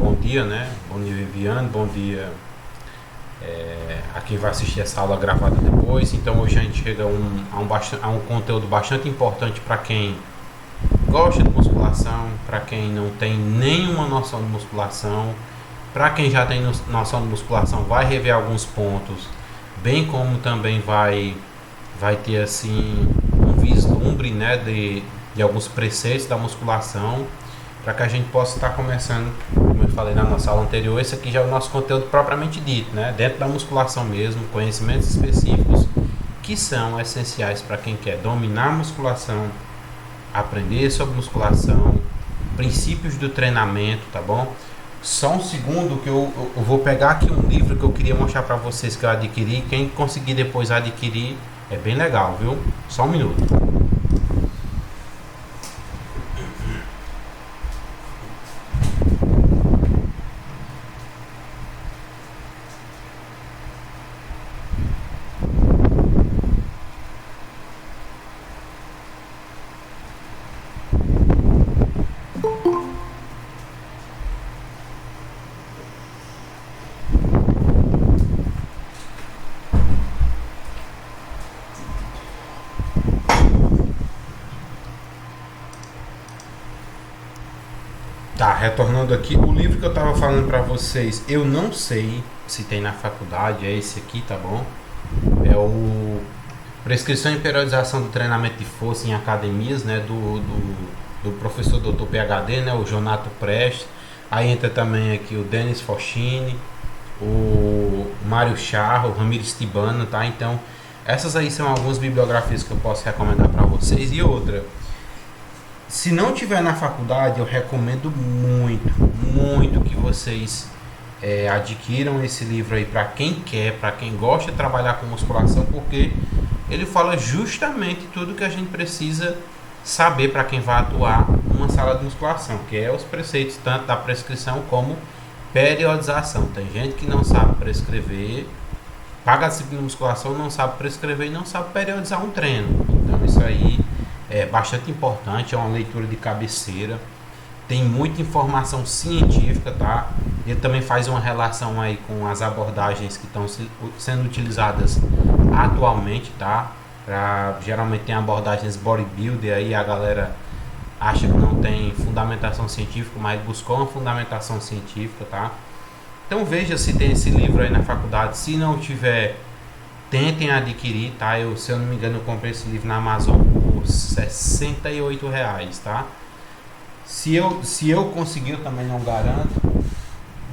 bom dia, né? Bom dia, Viviane, bom dia a quem vai assistir essa aula gravada depois. Então hoje a gente chega a um conteúdo bastante importante para quem gosta de musculação, para quem não tem nenhuma noção de musculação, para quem já tem noção de musculação vai rever alguns pontos, bem como também vai ter assim um vislumbre, né, de alguns preceitos da musculação, para que a gente possa estar começando, como eu falei na nossa aula anterior. Esse aqui já é o nosso conteúdo propriamente dito, né, dentro da musculação mesmo, conhecimentos específicos que são essenciais para quem quer dominar a musculação, aprender sobre musculação, princípios do treinamento, tá bom? Só um segundo que eu vou pegar aqui um livro que eu queria mostrar para vocês que eu adquiri. Quem conseguir depois adquirir, é bem legal, viu? Só um minuto. Tá, retornando aqui, o livro que eu tava falando para vocês, eu não sei se tem na faculdade, é esse aqui, tá bom? É o Prescrição e Periodização do Treinamento de Força em Academias, né, do professor Dr. PhD, né, o Jonato Prestes. Aí entra também aqui o Denis Foschini, o Mário Charro, o Ramiro Tibano, tá? Então, essas aí são algumas bibliografias que eu posso recomendar para vocês. E outra, se não tiver na faculdade, eu recomendo muito que vocês adquiram esse livro aí para quem quer, para quem gosta de trabalhar com musculação, porque ele fala justamente tudo que a gente precisa saber para quem vai atuar numa sala de musculação, que é os preceitos tanto da prescrição como periodização. Tem gente que não sabe prescrever, paga a disciplina de musculação, não sabe prescrever e não sabe periodizar um treino. Então isso aí é bastante importante, é uma leitura de cabeceira, tem muita informação científica, tá? Ele também faz uma relação aí com as abordagens que estão sendo utilizadas atualmente, tá? Geralmente tem abordagens bodybuilder, aí a galera acha que não tem fundamentação científica, mas buscou uma fundamentação científica, tá? Então veja se tem esse livro aí na faculdade. Se não tiver, tentem adquirir, tá? Se eu não me engano, eu comprei esse livro na Amazon por R$ 68, tá? Se eu conseguir, eu também não garanto,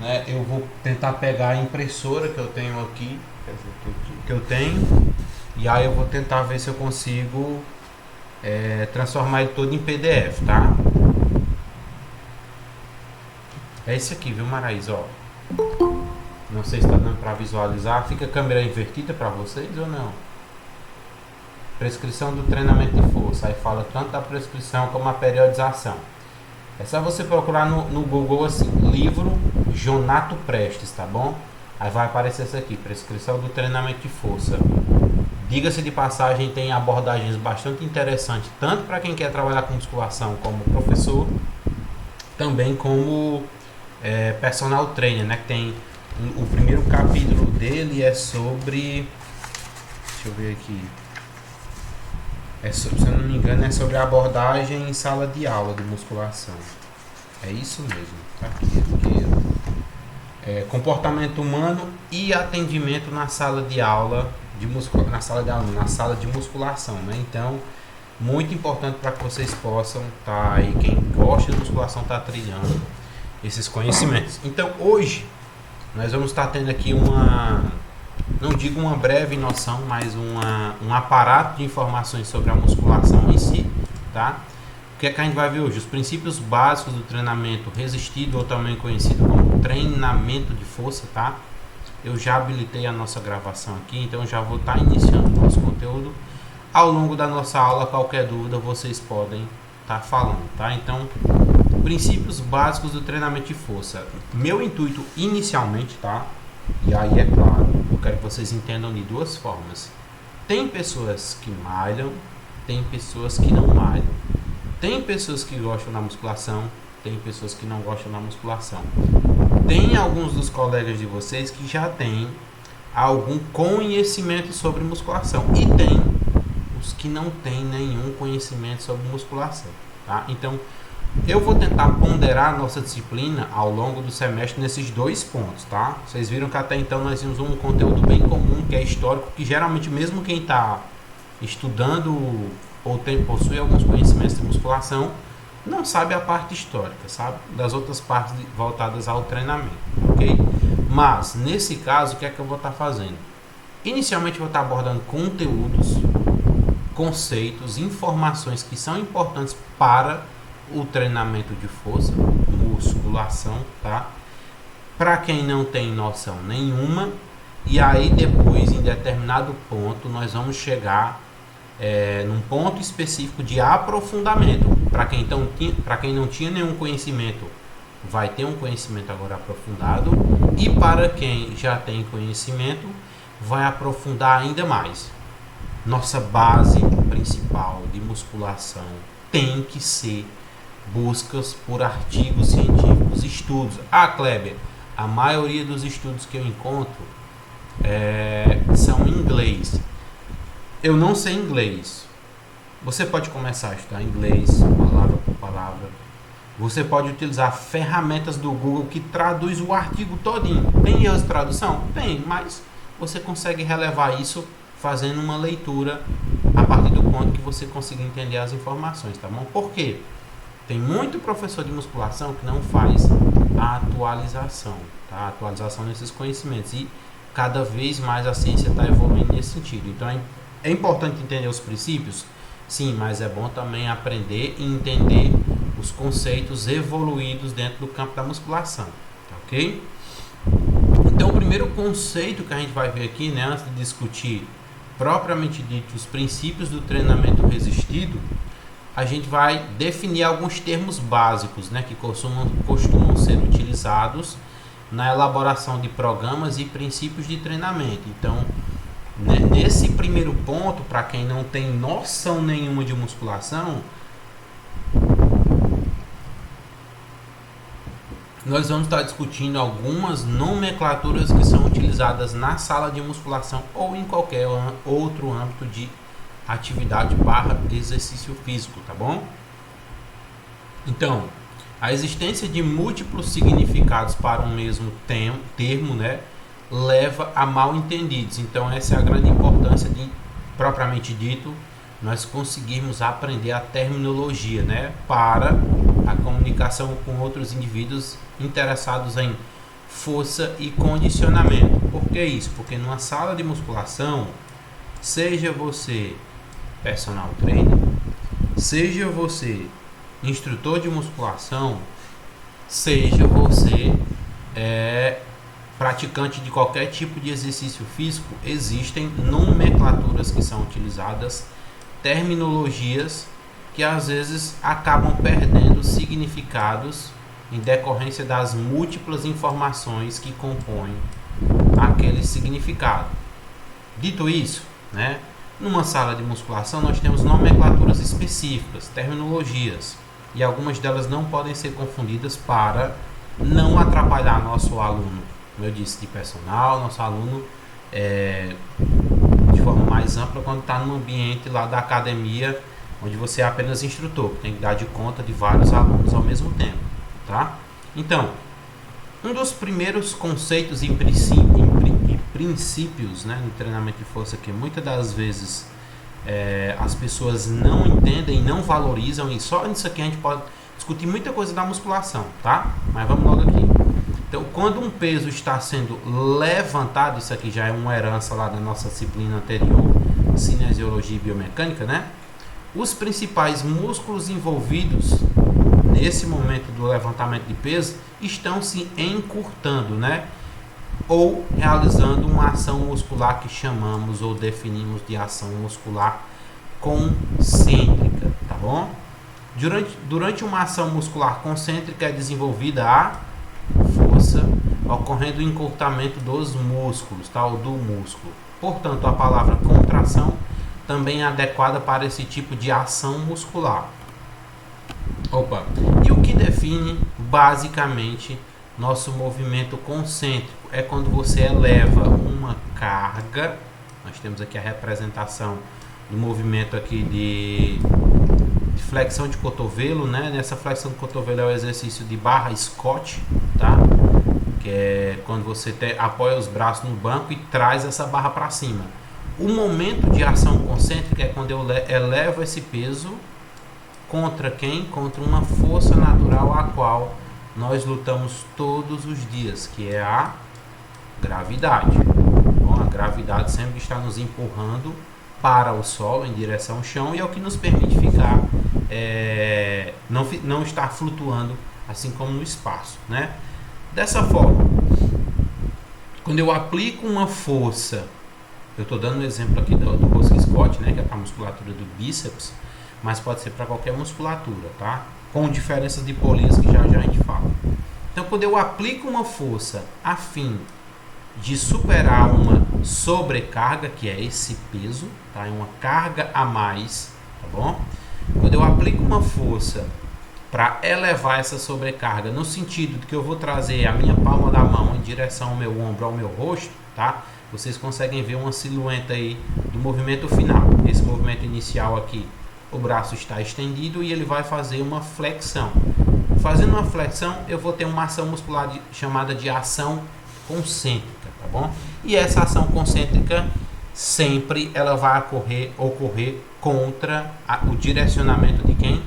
né? Eu vou tentar pegar a impressora que eu tenho aqui, e aí eu vou tentar ver se eu consigo transformar ele todo em PDF, tá? É esse aqui, viu, Maraís? Ó, não sei se está dando para visualizar. Fica a câmera invertida para vocês ou não? Prescrição do treinamento de força. Aí fala tanto da prescrição como a periodização. É só você procurar no Google assim, livro Jonato Prestes, tá bom? Aí vai aparecer esse aqui, prescrição do treinamento de força. Diga-se de passagem, tem abordagens bastante interessantes, tanto para quem quer trabalhar com musculação como professor, também como personal trainer, né? Que tem o primeiro capítulo dele é sobre, deixa eu ver aqui, se eu não me engano, é sobre a abordagem em sala de aula de musculação. É isso mesmo, tá aqui. Comportamento humano e atendimento na sala de aula na sala de musculação, né? Então, muito importante para que vocês possam estar aí, quem gosta de musculação tá trilhando esses conhecimentos. Então, hoje nós vamos estar tendo aqui não digo uma breve noção, mas um aparato de informações sobre a musculação em si, tá? O que é que a gente vai ver hoje? Os princípios básicos do treinamento resistido, ou também conhecido como treinamento de força, tá? Eu já habilitei a nossa gravação aqui, então já vou estar iniciando o nosso conteúdo. Ao longo da nossa aula, qualquer dúvida vocês podem estar falando, tá? Então, princípios básicos do treinamento de força. Meu intuito inicialmente, tá? E aí é claro, eu quero que vocês entendam de duas formas. Tem pessoas que malham, tem pessoas que não malham. Tem pessoas que gostam da musculação, tem pessoas que não gostam da musculação. Tem alguns dos colegas de vocês que já têm algum conhecimento sobre musculação e tem os que não têm nenhum conhecimento sobre musculação, tá? Então, eu vou tentar ponderar a nossa disciplina ao longo do semestre nesses dois pontos, tá? Vocês viram que até então nós tínhamos um conteúdo bem comum, que é histórico, que geralmente mesmo quem está estudando ou possui alguns conhecimentos de musculação, não sabe a parte histórica, sabe? Das outras partes voltadas ao treinamento, ok? Mas, nesse caso, o que é que eu vou estar fazendo? Inicialmente eu vou estar abordando conteúdos, conceitos, informações que são importantes para o treinamento de força, musculação, tá? Para quem não tem noção nenhuma, e aí depois, em determinado ponto, nós vamos chegar num ponto específico de aprofundamento. Para quem não tinha nenhum conhecimento, vai ter um conhecimento agora aprofundado, e para quem já tem conhecimento, vai aprofundar ainda mais. Nossa base principal de musculação tem que ser buscas por artigos científicos, estudos. Kleber, a maioria dos estudos que eu encontro são em inglês. Eu não sei inglês. Você pode começar a estudar inglês, palavra por palavra. Você pode utilizar ferramentas do Google que traduz o artigo todinho. Tem erros de tradução? Tem, mas você consegue relevar isso fazendo uma leitura a partir do ponto que você consiga entender as informações, tá bom? Por quê? Tem muito professor de musculação que não faz a atualização, tá? A atualização desses conhecimentos, e cada vez mais a ciência está evoluindo nesse sentido. Então é importante entender os princípios, sim, mas é bom também aprender e entender os conceitos evoluídos dentro do campo da musculação, tá, ok? Então o primeiro conceito que a gente vai ver aqui, né, antes de discutir propriamente dito os princípios do treinamento resistido, a gente vai definir alguns termos básicos, né, que costumam ser utilizados na elaboração de programas e princípios de treinamento. Então, nesse primeiro ponto, para quem não tem noção nenhuma de musculação, nós vamos estar discutindo algumas nomenclaturas que são utilizadas na sala de musculação ou em qualquer outro âmbito de atividade / exercício físico, tá bom? Então, a existência de múltiplos significados para um mesmo termo, né, leva a mal entendidos. Então, essa é a grande importância de, propriamente dito, nós conseguirmos aprender a terminologia, né, para a comunicação com outros indivíduos interessados em força e condicionamento. Por que isso? Porque numa sala de musculação, seja você personal trainer, seja você instrutor de musculação, seja você praticante de qualquer tipo de exercício físico, existem nomenclaturas que são utilizadas, terminologias que às vezes acabam perdendo significados em decorrência das múltiplas informações que compõem aquele significado. Dito isso, né, numa sala de musculação nós temos nomenclaturas específicas, terminologias, e algumas delas não podem ser confundidas para não atrapalhar nosso aluno, como eu disse, de personal, nosso aluno de forma mais ampla quando está no ambiente lá da academia, onde você é apenas instrutor, que tem que dar de conta de vários alunos ao mesmo tempo, tá? Então, um dos primeiros conceitos e princípios, né, no treinamento de força que muitas das vezes as pessoas não entendem, não valorizam, e só nisso aqui a gente pode discutir muita coisa da musculação, tá? Mas vamos logo aqui. Então, quando um peso está sendo levantado, isso aqui já é uma herança lá da nossa disciplina anterior, cinesiologia e biomecânica, né? Os principais músculos envolvidos nesse momento do levantamento de peso estão se encurtando, né? Ou realizando uma ação muscular que chamamos ou definimos de ação muscular concêntrica, tá bom? Durante uma ação muscular concêntrica é desenvolvida a força, ocorrendo o encurtamento dos músculos, tá? Ou do músculo. Portanto, a palavra contração também é adequada para esse tipo de ação muscular. E o que define define basicamente nosso movimento concêntrico. É quando você eleva uma carga. Nós temos aqui a representação do movimento aqui de flexão de cotovelo, né? Nessa flexão de cotovelo é o exercício de barra Scott, tá? Que é quando você apoia os braços no banco e traz essa barra para cima. O momento de ação concêntrica é quando eu elevo esse peso contra quem? Contra uma força natural a qual nós lutamos todos os dias, que é a gravidade. Bom, a gravidade sempre está nos empurrando para o solo, em direção ao chão, e é o que nos permite ficar, não estar flutuando assim como no espaço, né? Dessa forma, quando eu aplico uma força, eu estou dando um exemplo aqui do Rosca Scott, né, que é para a musculatura do bíceps, mas pode ser para qualquer musculatura, tá? Com diferenças de polias que já a gente fala. Então, quando eu aplico uma força a fim de superar uma sobrecarga, que é esse peso, tá? É uma carga a mais, tá bom? Quando eu aplico uma força para elevar essa sobrecarga, no sentido de que eu vou trazer a minha palma da mão em direção ao meu ombro, ao meu rosto, tá? Vocês conseguem ver uma silhueta aí do movimento final. Esse movimento inicial aqui, o braço está estendido e ele vai fazer uma flexão. Fazendo uma flexão, eu vou ter uma ação muscular chamada de ação concêntrica, tá bom? E essa ação concêntrica sempre ela vai ocorrer contra o direcionamento de quem?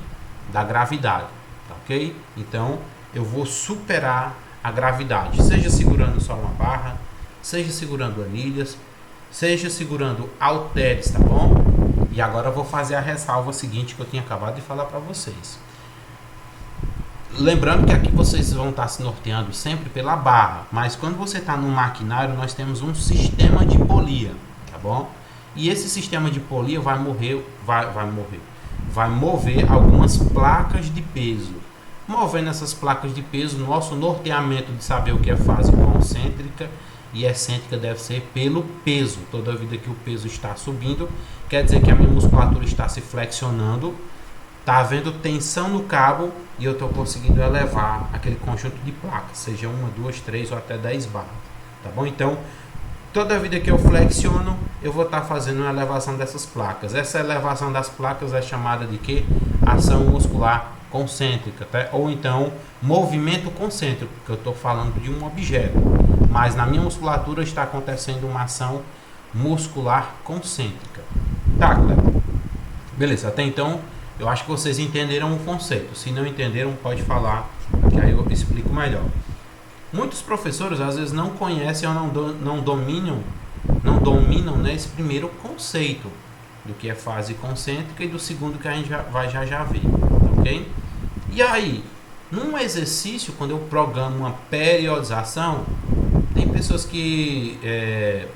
Da gravidade, tá ok? Então eu vou superar a gravidade, seja segurando só uma barra, seja segurando anilhas, seja segurando halteres, tá bom? E agora eu vou fazer a ressalva seguinte que eu tinha acabado de falar para vocês. Lembrando que aqui vocês vão estar se norteando sempre pela barra, mas quando você está no maquinário, nós temos um sistema de polia, tá bom? E esse sistema de polia vai mover algumas placas de peso. Movendo essas placas de peso, nosso norteamento de saber o que é fase concêntrica e excêntrica deve ser pelo peso. Toda vida que o peso está subindo, quer dizer que a minha musculatura está se flexionando, está havendo tensão no cabo e eu estou conseguindo elevar aquele conjunto de placas, seja 1, 2, 3 ou até 10 barras, tá bom? Então, toda vida que eu flexiono, eu vou estar fazendo uma elevação dessas placas. Essa elevação das placas é chamada de quê? Ação muscular concêntrica, tá? Ou então movimento concêntrico, porque eu estou falando de um objeto, mas na minha musculatura está acontecendo uma ação muscular concêntrica. Tá, Cleber? Beleza, até então eu acho que vocês entenderam o conceito. Se não entenderam, pode falar, que aí eu explico melhor. Muitos professores às vezes não conhecem ou não dominam, né, esse primeiro conceito do que é fase concêntrica e do segundo que a gente vai já ver, ok? E aí, num exercício, quando eu programo uma periodização, tem pessoas que,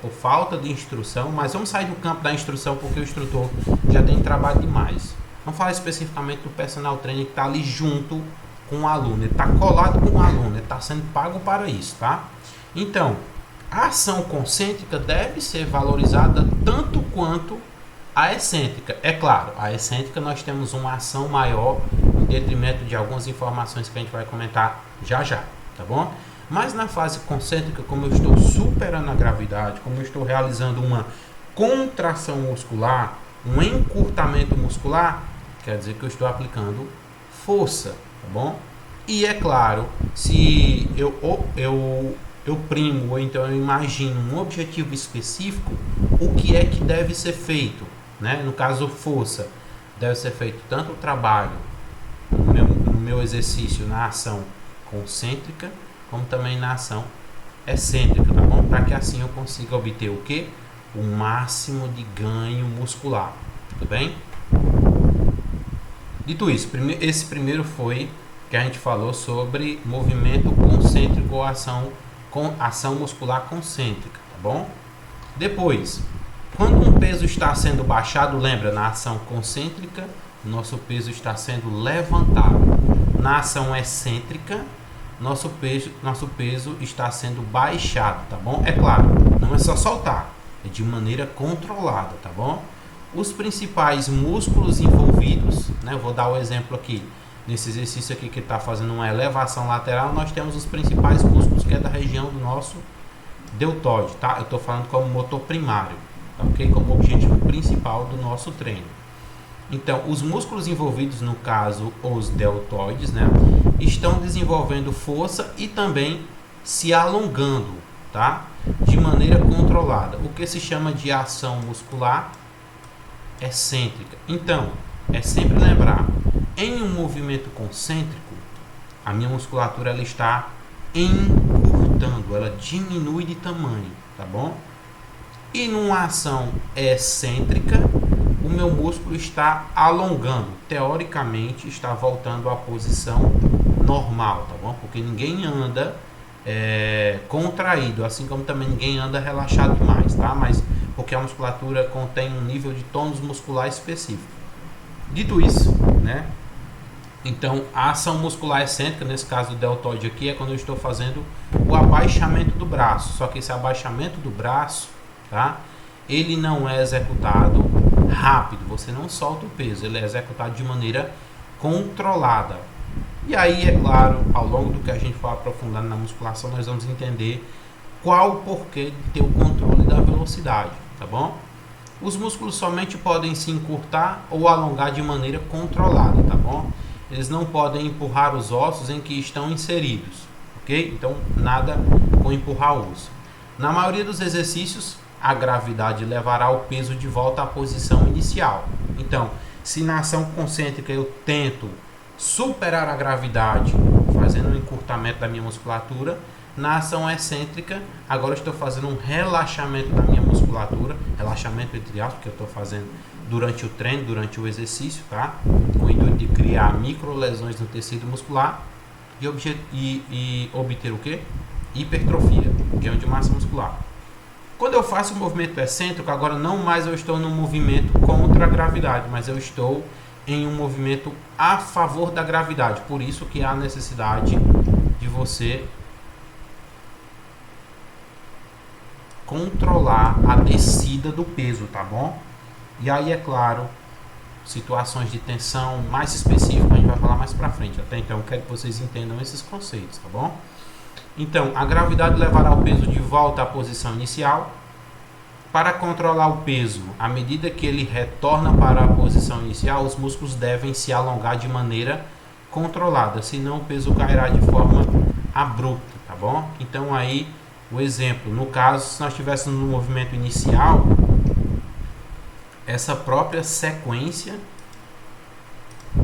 por falta de instrução, mas vamos sair do campo da instrução porque o instrutor já tem trabalho demais. Vamos falar especificamente do personal trainer que está ali junto com o aluno, ele está colado com o aluno, ele está sendo pago para isso, tá? Então, a ação concêntrica deve ser valorizada tanto quanto a excêntrica. É claro, a excêntrica nós temos uma ação maior em detrimento de algumas informações que a gente vai comentar já, tá bom? Mas na fase concêntrica, como eu estou superando a gravidade, como eu estou realizando uma contração muscular, um encurtamento muscular, quer dizer que eu estou aplicando força, tá bom? E é claro, se eu primo ou então eu imagino um objetivo específico, o que é que deve ser feito, né? No caso força, deve ser feito tanto o trabalho no meu exercício na ação concêntrica, como também na ação excêntrica, tá bom? Para que assim eu consiga obter o que? O máximo de ganho muscular, tudo bem? Dito isso, esse primeiro foi que a gente falou sobre movimento concêntrico ou ação muscular concêntrica, tá bom? Depois, quando um peso está sendo baixado, lembra, na ação concêntrica, o nosso peso está sendo levantado. Na ação excêntrica, nosso peso está sendo baixado, tá bom? É claro, não é só soltar, é de maneira controlada, tá bom? Os principais músculos envolvidos, né? Eu vou dar o exemplo aqui nesse exercício aqui que está fazendo uma elevação lateral, nós temos os principais músculos que é da região do nosso deltoide, tá? Eu estou falando como motor primário, tá, ok? Como objetivo principal do nosso treino. Então, os músculos envolvidos, no caso, os deltoides, né, estão desenvolvendo força e também se alongando, tá? De maneira controlada, o que se chama de ação muscular excêntrica. Então, é sempre lembrar, em um movimento concêntrico, a minha musculatura ela está encurtando, ela diminui de tamanho, tá bom? E numa ação excêntrica, o meu músculo está alongando, teoricamente está voltando à posição normal, tá bom? Porque ninguém anda contraído, assim como também ninguém anda relaxado demais, tá? Mas porque a musculatura contém um nível de tônus muscular específico. Dito isso, né? Então, a ação muscular excêntrica, nesse caso do deltoide aqui, é quando eu estou fazendo o abaixamento do braço. Só que esse abaixamento do braço, tá? Ele não é executado rápido, você não solta o peso, ele é executado de maneira controlada. E aí, é claro, ao longo do que a gente for aprofundando na musculação, nós vamos entender qual o porquê de ter o controle da velocidade, tá bom? Os músculos somente podem se encurtar ou alongar de maneira controlada, tá bom? Eles não podem empurrar os ossos em que estão inseridos, ok? Então, nada com empurrar o osso. Na maioria dos exercícios, a gravidade levará o peso de volta à posição inicial. Então, se na ação concêntrica eu tento superar a gravidade, fazendo um encurtamento da minha musculatura, na ação excêntrica, agora eu estou fazendo um relaxamento da minha musculatura, relaxamento entre aspas, que eu estou fazendo durante o treino, durante o exercício, tá? Com o intuito de criar micro lesões no tecido muscular e obter o quê? Hipertrofia, ganho de massa muscular. Quando eu faço o movimento excêntrico, agora não mais eu estou no movimento contra a gravidade, mas eu estou em um movimento a favor da gravidade. Por isso que há necessidade de você controlar a descida do peso, tá bom? E aí, é claro, situações de tensão mais específicas a gente vai falar mais pra frente. Até então, eu quero que vocês entendam esses conceitos, tá bom? Então, a gravidade levará o peso de volta à posição inicial. Para controlar o peso, à medida que ele retorna para a posição inicial, os músculos devem se alongar de maneira controlada, senão o peso cairá de forma abrupta, tá bom? Então aí, o exemplo, no caso, se nós estivéssemos no movimento inicial, essa própria sequência,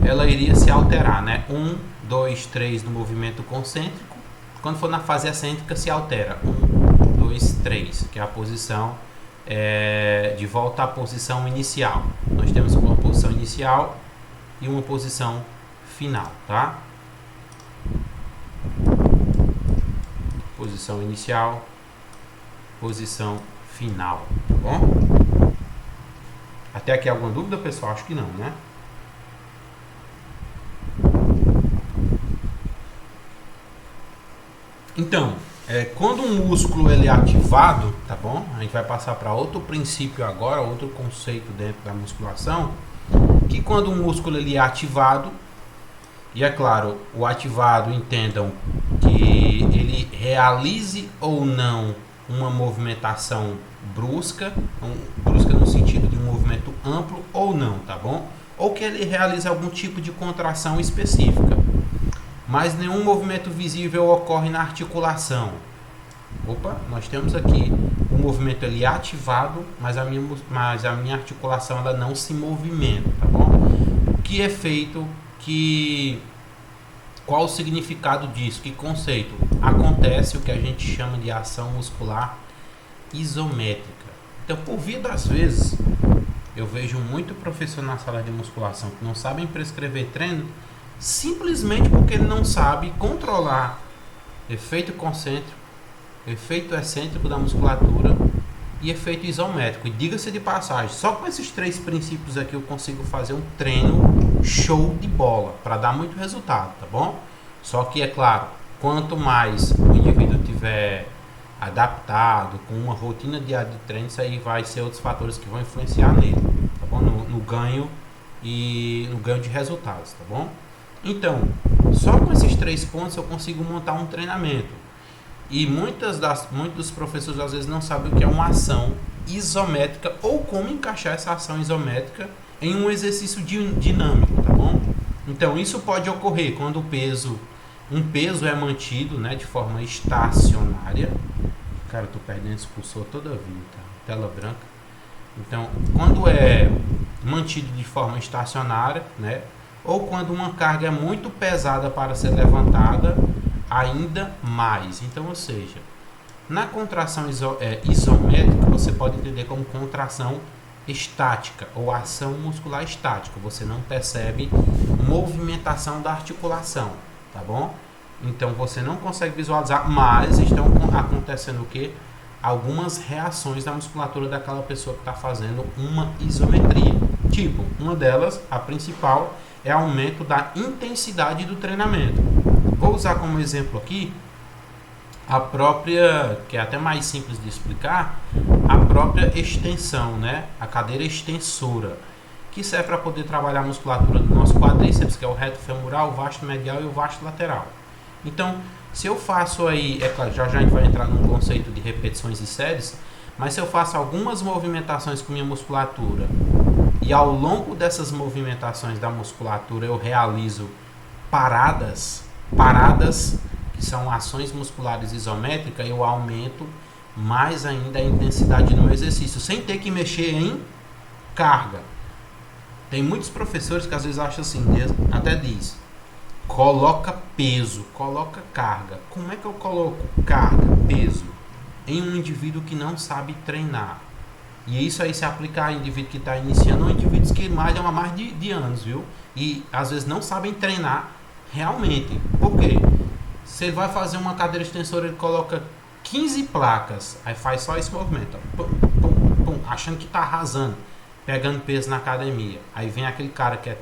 ela iria se alterar, né? 1, 2, 3 no movimento concêntrico, quando for na fase excêntrica se altera, 1, 2, 3, que é a posição de volta à posição inicial. Nós temos uma posição inicial e uma posição final, tá? Posição inicial, posição final, tá bom? Até aqui alguma dúvida, pessoal? Acho que não, né? Então, quando um músculo ele é ativado, tá bom? A gente vai passar para outro princípio agora, outro conceito dentro da musculação, que quando um músculo ele é ativado, e é claro, o ativado, entendam que ele realize ou não uma movimentação brusca no sentido de um movimento amplo ou não, tá bom? Ou que ele realize algum tipo de contração específica. Mas nenhum movimento visível ocorre na articulação. Opa, nós temos aqui o movimento ali ativado, mas a minha articulação ela não se movimenta, tá bom? Que efeito, qual o significado disso? Que conceito? Acontece o que a gente chama de ação muscular isométrica. Então, por via das vezes, eu vejo muito professor na sala de musculação que não sabem prescrever treino, simplesmente porque ele não sabe controlar efeito concêntrico, efeito excêntrico da musculatura e efeito isométrico. E diga-se de passagem, só com esses três princípios aqui eu consigo fazer um treino show de bola, para dar muito resultado, tá bom? Só que, é claro, quanto mais o indivíduo tiver adaptado, com uma rotina diária de treino, isso aí vai ser outros fatores que vão influenciar nele, tá bom? No ganho e no ganho de resultados, tá bom? Então, só com esses 3 pontos eu consigo montar um treinamento. E muitos dos professores às vezes não sabem o que é uma ação isométrica ou como encaixar essa ação isométrica em um exercício dinâmico, tá bom? Então, isso pode ocorrer quando um peso é mantido, né, de forma estacionária. Cara, eu tô perdendo esse cursor toda a vida, tá? Tela branca. Então, quando é mantido de forma estacionária, né, ou quando uma carga é muito pesada para ser levantada, ainda mais. Então, ou seja, na contração isométrica, você pode entender como contração estática ou ação muscular estática. Você não percebe movimentação da articulação, tá bom? Então, você não consegue visualizar, mas estão acontecendo o quê? Algumas reações da musculatura daquela pessoa que está fazendo uma isometria. Tipo, uma delas, a principal, é aumento da intensidade do treinamento. Vou usar como exemplo aqui a própria, que é até mais simples de explicar, a própria extensão, né? A cadeira extensora, que serve para poder trabalhar a musculatura do nosso quadríceps, que é o reto femoral, o vasto medial e o vasto lateral. Então, se eu faço aí, é claro, já a gente vai entrar num conceito de repetições e séries, mas se eu faço algumas movimentações com minha musculatura e ao longo dessas movimentações da musculatura eu realizo paradas, que são ações musculares isométricas, eu aumento mais ainda a intensidade no exercício, sem ter que mexer em carga. Tem muitos professores que às vezes acham assim, até diz, coloca peso, coloca carga. Como é que eu coloco carga, peso, em um indivíduo que não sabe treinar? E isso aí se aplica a indivíduo que está iniciando ou indivíduos que malham há mais de anos, viu? E às vezes não sabem treinar realmente. Por quê? Se ele vai fazer uma cadeira extensora, ele coloca 15 placas, aí faz só esse movimento, ó, pum, pum, pum, achando que está arrasando, pegando peso na academia. Aí vem aquele cara que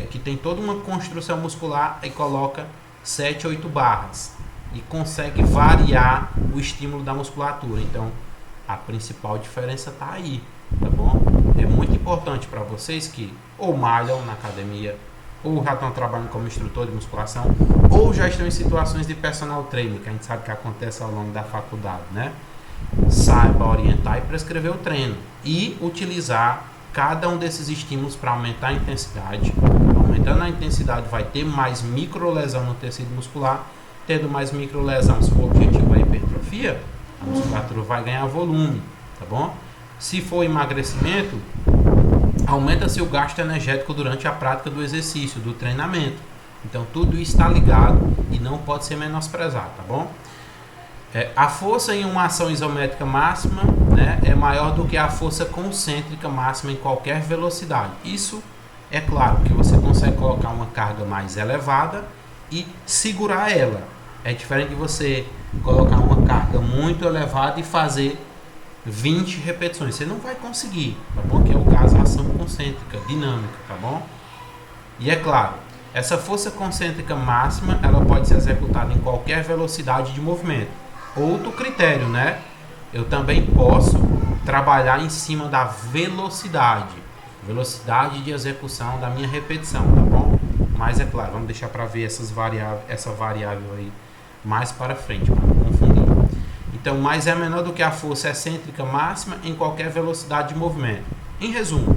que tem toda uma construção muscular e coloca 7, 8 barras e consegue variar o estímulo da musculatura. Então, a principal diferença está aí, tá bom? É muito importante para vocês que ou malham na academia, ou já estão trabalhando como instrutor de musculação, ou já estão em situações de personal trainer, que a gente sabe que acontece ao longo da faculdade, né? Saiba orientar e prescrever o treino e utilizar cada um desses estímulos para aumentar a intensidade. Aumentando a intensidade vai ter mais microlesão no tecido muscular. Tendo mais microlesão, se o objetivo é hipertrofia, a musculatura vai ganhar volume, tá bom? Se for emagrecimento, aumenta-se o gasto energético durante a prática do exercício, do treinamento. Então tudo isso está ligado e não pode ser menosprezado, tá bom? A força em uma ação isométrica máxima, né, é maior do que a força concêntrica máxima em qualquer velocidade. Isso é claro que você consegue colocar uma carga mais elevada e segurar ela. É diferente de você colocar uma carga muito elevada e fazer 20 repetições. Você não vai conseguir, tá bom? Que é o caso da ação concêntrica, dinâmica, tá bom? E é claro, essa força concêntrica máxima, ela pode ser executada em qualquer velocidade de movimento. Outro critério, né? Eu também posso trabalhar em cima da velocidade de execução da minha repetição, tá bom? Mas é claro, vamos deixar para ver essa variável aí mais para frente, para não confundir. Então, mais é menor do que a força excêntrica máxima em qualquer velocidade de movimento. Em resumo,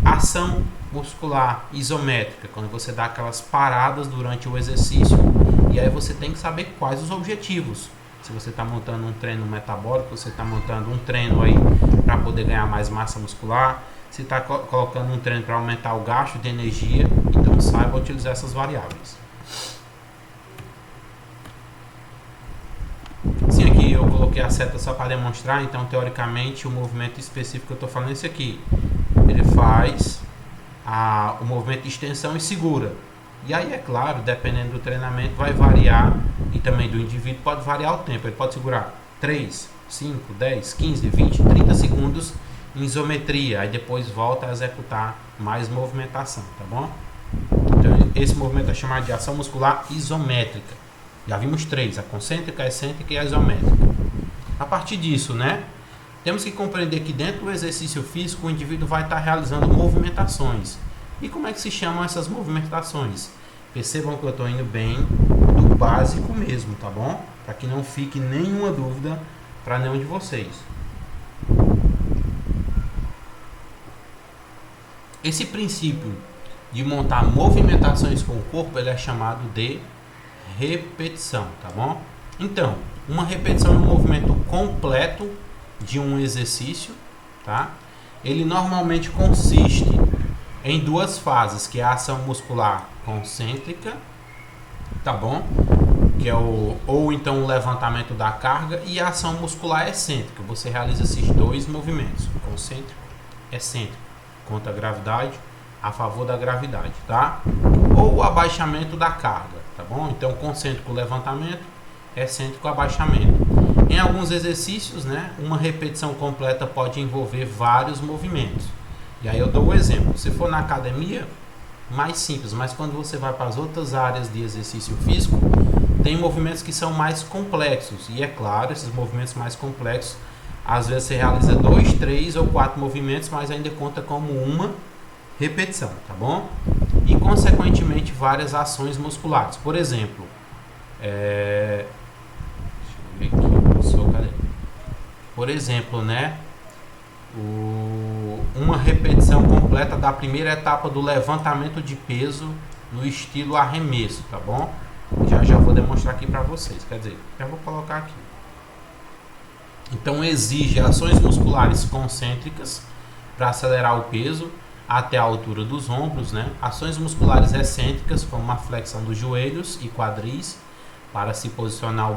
ação muscular isométrica, quando você dá aquelas paradas durante o exercício, e aí você tem que saber quais os objetivos. Se você está montando um treino metabólico, você está montando um treino aí para poder ganhar mais massa muscular, se está colocando um treino para aumentar o gasto de energia, então saiba utilizar essas variáveis. Sim, aqui eu coloquei a seta só para demonstrar, então teoricamente o movimento específico que eu estou falando é esse aqui. Ele faz o movimento de extensão e segura. E aí, é claro, dependendo do treinamento, vai variar, e também do indivíduo pode variar o tempo. Ele pode segurar 3, 5, 10, 15, 20, 30 segundos em isometria, aí depois volta a executar mais movimentação, tá bom? Então, esse movimento é chamado de ação muscular isométrica. Já vimos 3, a concêntrica, a excêntrica e a isométrica. A partir disso, né, temos que compreender que dentro do exercício físico o indivíduo vai estar realizando movimentações. E como é que se chamam essas movimentações? Percebam que eu estou indo bem do básico mesmo, tá bom? Para que não fique nenhuma dúvida para nenhum de vocês. Esse princípio de montar movimentações com o corpo, ele é chamado de repetição, tá bom? Então, uma repetição é um movimento completo de um exercício, tá? Ele normalmente consiste em duas fases, que é a ação muscular concêntrica, tá bom? Que é ou então o levantamento da carga, e a ação muscular excêntrica. Você realiza esses dois movimentos, concêntrico, excêntrico, contra a gravidade, a favor da gravidade, tá? Ou o abaixamento da carga, tá bom? Então, concêntrico, levantamento, excêntrico, abaixamento. Em alguns exercícios, né, uma repetição completa pode envolver vários movimentos. E aí eu dou um exemplo. Se for na academia, mais simples, mas quando você vai para as outras áreas de exercício físico, tem movimentos que são mais complexos. E é claro, esses movimentos mais complexos, às vezes você realiza 2, 3 ou 4 movimentos, mas ainda conta como uma repetição, tá bom? E consequentemente várias ações musculares. Por exemplo, deixa eu ver aqui, cadê? Por exemplo, né? Uma repetição completa da primeira etapa do levantamento de peso no estilo arremesso, tá bom? Já vou demonstrar aqui para vocês, quer dizer, já vou colocar aqui. Então exige ações musculares concêntricas para acelerar o peso até a altura dos ombros, né? Ações musculares excêntricas, como a flexão dos joelhos e quadris, para se posicionar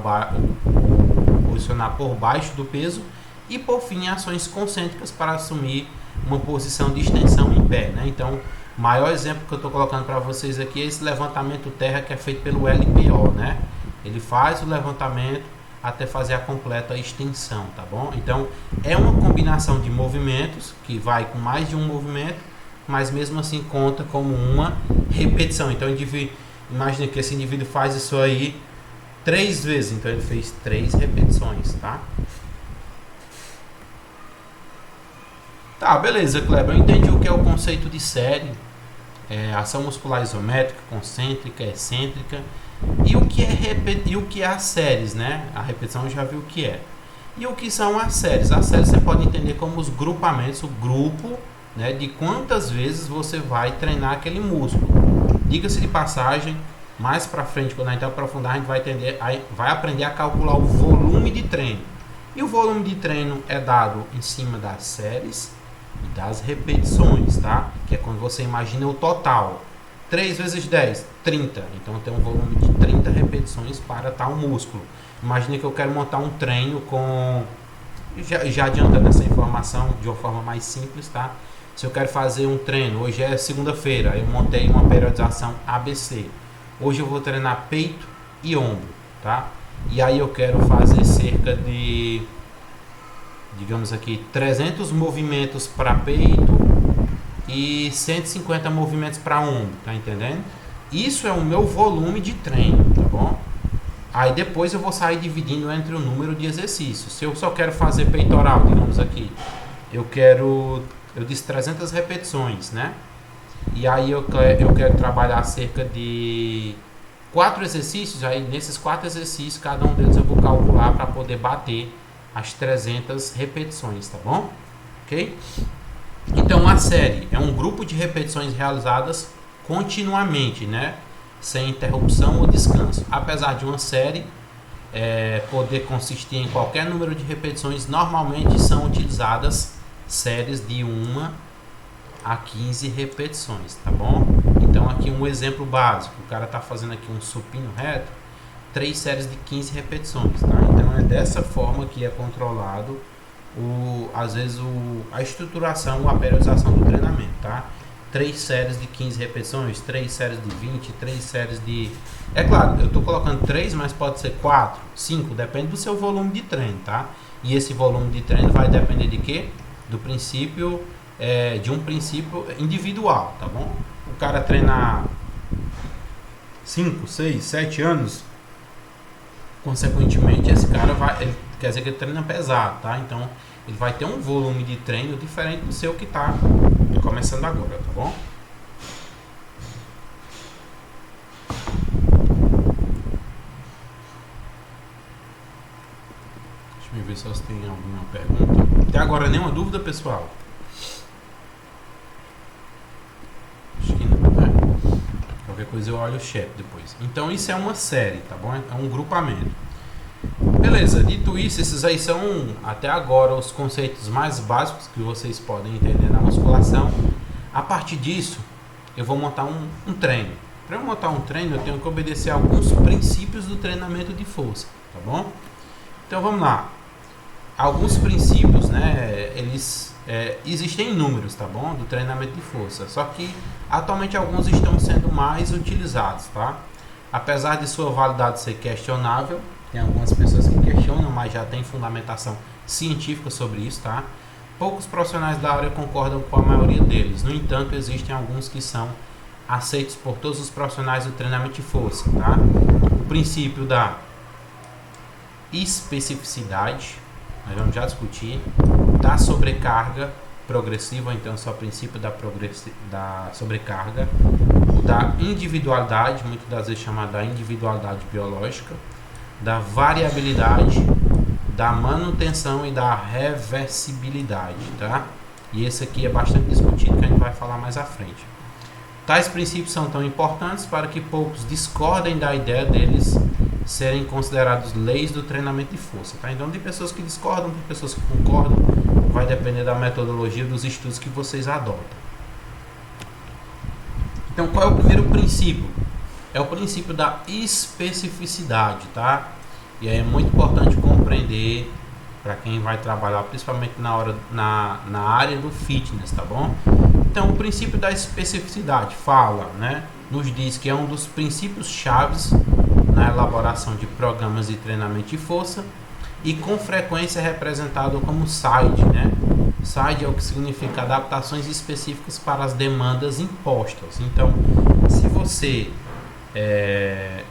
por baixo do peso. E por fim, ações concêntricas para assumir uma posição de extensão em pé, né? Então, o maior exemplo que eu estou colocando para vocês aqui é esse levantamento terra que é feito pelo LPO, né? Ele faz o levantamento até fazer a completa extensão, tá bom? Então, é uma combinação de movimentos que vai com mais de um movimento, mas mesmo assim conta como uma repetição. Então, imagina que esse indivíduo faz isso aí 3 vezes, então ele fez 3 repetições, tá? Tá, beleza, Kleber. Eu entendi o que é o conceito de série, ação muscular isométrica, concêntrica, excêntrica, e o que é as séries, né? A repetição eu já vi o que é. E o que são as séries? As séries você pode entender como os grupamentos, o grupo, né, de quantas vezes você vai treinar aquele músculo. Diga-se de passagem, mais para frente, quando a gente aprofundar, a gente vai aprender a calcular o volume de treino. E o volume de treino é dado em cima das séries e das repetições, tá? Que é quando você imagina o total. 3 vezes 10, 30. Então tem um volume de 30 repetições para tal músculo. Imagina que eu quero montar um treino com... Já adiantando essa informação de uma forma mais simples, tá? Se eu quero fazer um treino, hoje é segunda-feira, eu montei uma periodização ABC. Hoje eu vou treinar peito e ombro, tá? E aí eu quero fazer cerca de, digamos aqui, 300 movimentos para peito e 150 movimentos para ombro, tá entendendo? Isso é o meu volume de treino, tá bom? Aí depois eu vou sair dividindo entre o número de exercícios. Se eu só quero fazer peitoral, digamos aqui, eu disse 300 repetições, né? E aí eu quero trabalhar cerca de 4 exercícios. Aí nesses 4 exercícios, cada um deles eu vou calcular para poder bater as 300 repetições, tá bom? Ok? Então a série é um grupo de repetições realizadas continuamente, né? Sem interrupção ou descanso. Apesar de uma série poder consistir em qualquer número de repetições, normalmente são utilizadas séries de 1 a 15 repetições, tá bom? Então aqui um exemplo básico, o cara está fazendo aqui um supino reto, 3 séries de 15 repetições, tá? Então é dessa forma que é controlado às vezes a estruturação ou a periodização do treinamento, tá? 3 séries de 15 repetições, 3 séries de 20, 3 séries de... É claro, eu estou colocando 3, mas pode ser 4, 5, depende do seu volume de treino, tá? E esse volume de treino vai depender de quê? Do princípio, de um princípio individual, tá bom? O cara treinar 5, 6, 7 anos, consequentemente esse cara quer dizer que ele treina pesado, tá? Então ele vai ter um volume de treino diferente do seu que está começando agora, tá bom? ver só se tem alguma pergunta. Até agora nenhuma dúvida, pessoal? Acho que não, né? Qualquer coisa eu olho o chat depois. Então isso é uma série, tá bom? É um grupamento. Beleza, dito isso, esses aí são até agora os conceitos mais básicos que vocês podem entender na musculação. A partir disso, eu vou montar um treino. Para eu montar um treino, eu tenho que obedecer a alguns princípios do treinamento de força, tá bom? Então vamos lá. Alguns princípios, né, eles existem inúmeros, tá bom? Do treinamento de força. Só que atualmente alguns estão sendo mais utilizados, tá? Apesar de sua validade ser questionável, tem algumas pessoas que questionam, mas já tem fundamentação científica sobre isso, tá? Poucos profissionais da área concordam com a maioria deles. No entanto, existem alguns que são aceitos por todos os profissionais do treinamento de força, tá? O princípio da especificidade, nós vamos já discutir, da sobrecarga progressiva, então só o princípio da sobrecarga, o da individualidade, muitas das vezes chamada da individualidade biológica, da variabilidade, da manutenção e da reversibilidade, tá? E esse aqui é bastante discutido, que a gente vai falar mais à frente. Tais princípios são tão importantes para que poucos discordem da ideia deles serem considerados leis do treinamento de força, tá? Então tem pessoas que discordam, tem pessoas que concordam, vai depender da metodologia dos estudos que vocês adotam. Então qual é o primeiro princípio? É o princípio da especificidade, tá? E aí é muito importante compreender para quem vai trabalhar, principalmente na área do fitness, tá bom? Então, o princípio da especificidade fala, né? Nos diz que é um dos princípios chaves na elaboração de programas de treinamento de força e com frequência é representado como SIDE, né? SIDE é o que significa adaptações específicas para as demandas impostas. Então, se você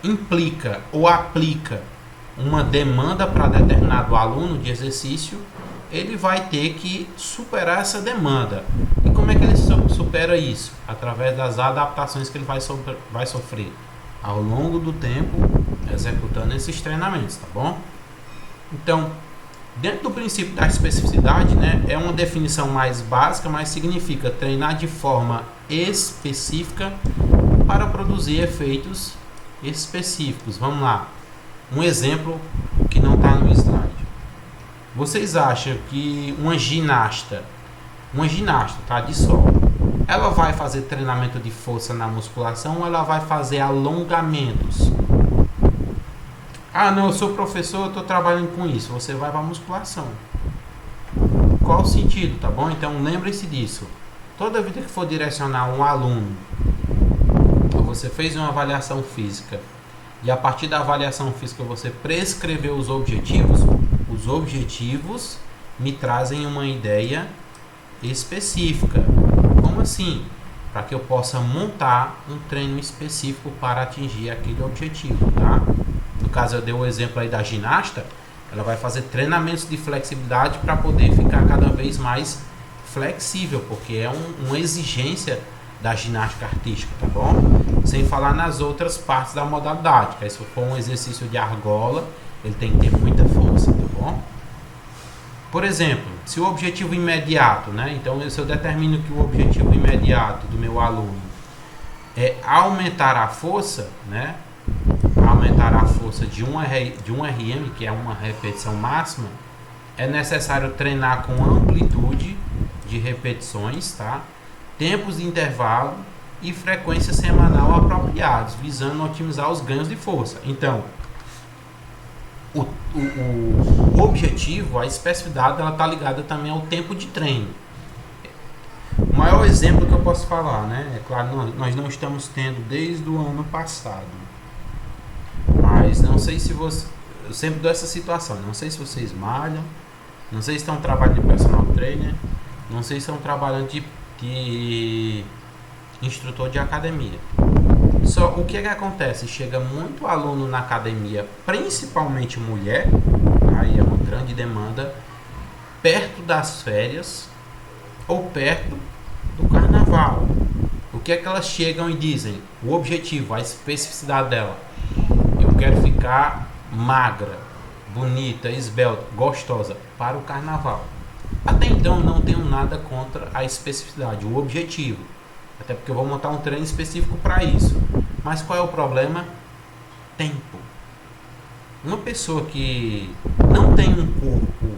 implica ou aplica uma demanda para determinado aluno de exercício, ele vai ter que superar essa demanda. E como é que ele supera isso? Através das adaptações que ele vai sofrer ao longo do tempo executando esses treinamentos, tá bom? Então, dentro do princípio da especificidade, né, é uma definição mais básica, mas significa treinar de forma específica para produzir efeitos específicos. Vamos lá. Um exemplo que não está no slide. Vocês acham que uma ginasta, tá, de solo, ela vai fazer treinamento de força na musculação ou ela vai fazer alongamentos? Ah, não, eu sou professor, eu estou trabalhando com isso. Você vai para a musculação. Qual o sentido, tá bom? Então lembre-se disso. Toda vida que for direcionar um aluno, ou você fez uma avaliação física, e a partir da avaliação física você prescreveu os objetivos me trazem uma ideia específica. Como assim? Para que eu possa montar um treino específico para atingir aquele objetivo, tá? No caso eu dei o exemplo aí da ginasta, ela vai fazer treinamentos de flexibilidade para poder ficar cada vez mais flexível, porque é uma exigência da ginástica artística, tá bom? Sem falar nas outras partes da modalidade, que aí se for um exercício de argola, ele tem que ter muita força, tá bom? Por exemplo, se o objetivo imediato, né? Então, se eu determino que o objetivo imediato do meu aluno é aumentar a força, né? Aumentar a força de um RM, que é uma repetição máxima, é necessário treinar com amplitude de repetições, tá? Tempos de intervalo e frequência semanal apropriados, visando otimizar os ganhos de força. Então, o objetivo, a especificidade, ela está ligada também ao tempo de treino. O maior exemplo que eu posso falar, né? É claro, nós não estamos tendo desde o ano passado, mas não sei se você... Eu sempre dou essa situação, não sei se vocês malham, não sei se estão trabalhando de personal trainer, não sei se estão trabalhando de instrutor de academia. Só o que acontece? Chega muito aluno na academia, principalmente mulher, aí é uma grande demanda, perto das férias ou perto do carnaval. O que é que elas chegam e dizem? O objetivo, a especificidade dela: eu quero ficar magra, bonita, esbelta, gostosa para o carnaval. Até então não tenho nada contra a especificidade, o objetivo. Até porque eu vou montar um treino específico para isso. Mas qual é o problema? Tempo. Uma pessoa que não tem um corpo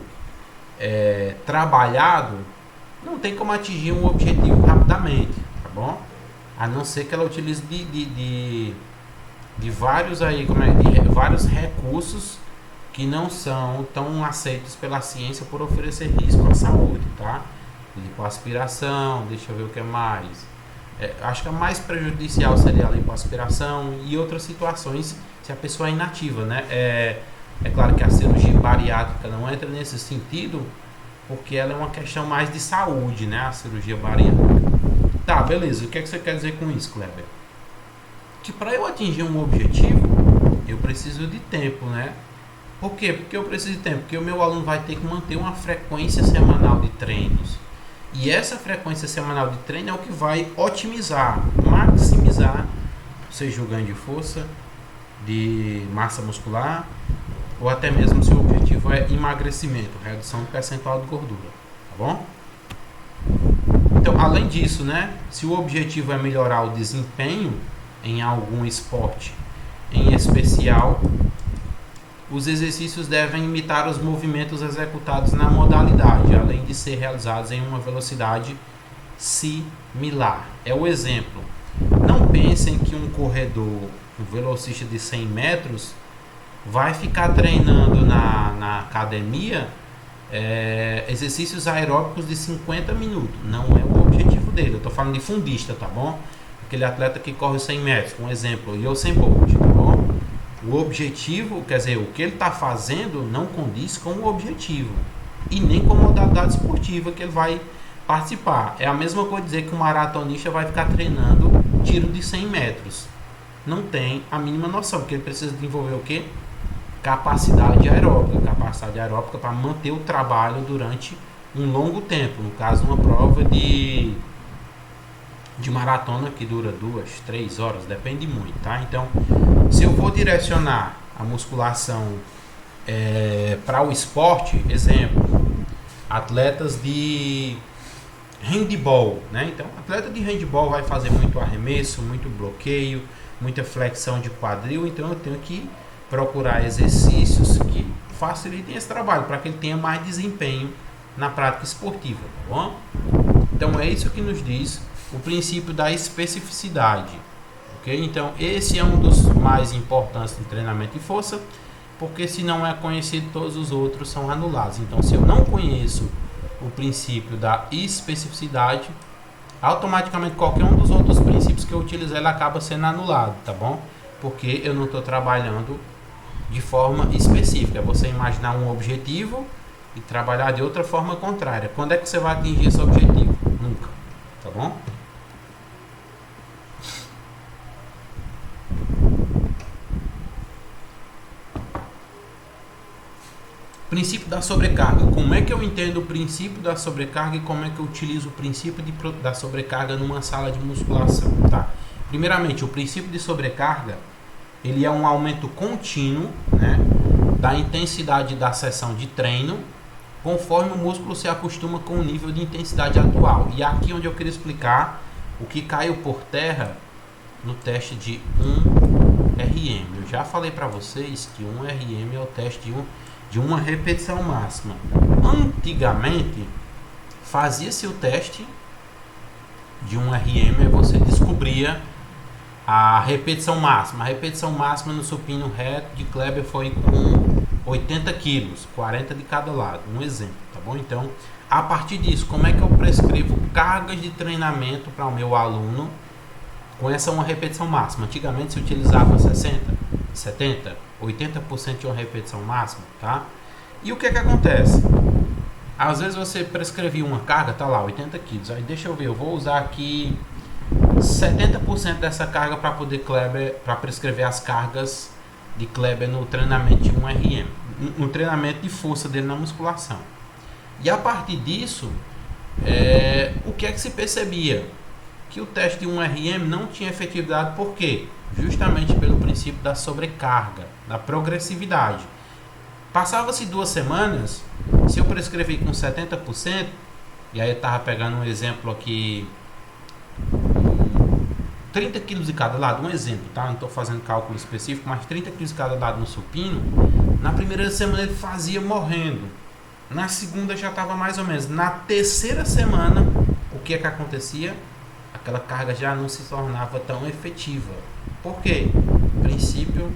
trabalhado, não tem como atingir um objetivo rapidamente, tá bom? A não ser que ela utilize de vários aí, de vários recursos que não são tão aceitos pela ciência por oferecer risco à saúde, tá? Lipoaspiração, deixa eu ver o que mais. Acho que a mais prejudicial seria a lipoaspiração e outras situações se a pessoa é inativa, né? É claro que a cirurgia bariátrica não entra nesse sentido, porque ela é uma questão mais de saúde, né? A cirurgia bariátrica. Tá, beleza. O que é que você quer dizer com isso, Kleber? Que para eu atingir um objetivo, eu preciso de tempo, né? Por quê? Porque eu preciso de tempo? Porque o meu aluno vai ter que manter uma frequência semanal de treinos. E essa frequência semanal de treino é o que vai otimizar, maximizar, seja o ganho de força, de massa muscular, ou até mesmo se o objetivo é emagrecimento, redução do percentual de gordura, tá bom? Então, além disso, né, se o objetivo é melhorar o desempenho em algum esporte em especial, os exercícios devem imitar os movimentos executados na modalidade, além de ser realizados em uma velocidade similar. É o exemplo. Não pensem que um corredor, um velocista de 100 metros, vai ficar treinando na academia exercícios aeróbicos de 50 minutos. Não é o objetivo dele. Eu estou falando de fundista, tá bom? Aquele atleta que corre 100 metros, um exemplo, Usain Bolt, tá bom? O objetivo, quer dizer, o que ele está fazendo não condiz com o objetivo e nem com a modalidade esportiva que ele vai participar. É a mesma coisa dizer que um maratonista vai ficar treinando tiro de 100 metros. Não tem a mínima noção, porque ele precisa desenvolver o quê? Capacidade aeróbica para manter o trabalho durante um longo tempo. No caso, uma prova de maratona que dura 2, 3 horas, depende muito, tá? Então, se eu vou direcionar a musculação para o esporte, exemplo, atletas de handball, né? Então, atleta de handball vai fazer muito arremesso, muito bloqueio, muita flexão de quadril, então eu tenho que procurar exercícios que facilitem esse trabalho para que ele tenha mais desempenho na prática esportiva, tá bom? Então é isso que nos diz o princípio da especificidade, ok? Então esse é um dos mais importantes no treinamento de força, porque se não é conhecido, todos os outros são anulados. Então se eu não conheço o princípio da especificidade, automaticamente qualquer um dos outros princípios que eu utilizar ele acaba sendo anulado, tá bom? Porque eu não estou trabalhando de forma específica. É você imaginar um objetivo e trabalhar de outra forma contrária. Quando é que você vai atingir esse objetivo? Nunca, tá bom? Princípio da sobrecarga. Como é que eu entendo o princípio da sobrecarga e como é que eu utilizo o princípio da sobrecarga numa sala de musculação, tá? Primeiramente, o princípio de sobrecarga, ele é um aumento contínuo, né, da intensidade da sessão de treino, conforme o músculo se acostuma com o nível de intensidade atual. E aqui onde eu queria explicar o que caiu por terra no teste de 1RM. Eu já falei para vocês que 1RM é o teste de uma repetição máxima. Antigamente, fazia-se o teste de 1RM e você descobria a repetição máxima. A repetição máxima no supino reto de Kleber foi com 80 quilos, 40 de cada lado, um exemplo, tá bom? Então, a partir disso, como é que eu prescrevo cargas de treinamento para o meu aluno com essa uma repetição máxima? Antigamente se utilizava 60, 70, 80% de uma repetição máxima, tá? E o que é que acontece? Às vezes você prescrevia uma carga, tá lá, 80 quilos, aí deixa eu ver, eu vou usar aqui 70% dessa carga para poder Kleber, para prescrever as cargas de Kleber no treinamento de 1RM, no treinamento de força dele na musculação. E a partir disso, o que é que se percebia? Que o teste de 1RM não tinha efetividade, por quê? Justamente pelo princípio da sobrecarga, da progressividade. Passava-se 2 semanas, se eu prescrevi com 70%, e aí eu estava pegando um exemplo aqui, 30 quilos de cada lado, um exemplo, tá? Não estou fazendo cálculo específico, mas 30 quilos de cada lado no supino, na primeira semana ele fazia morrendo, na segunda já estava mais ou menos, na terceira semana, o que é que acontecia? Aquela carga já não se tornava tão efetiva. Por quê? Princípio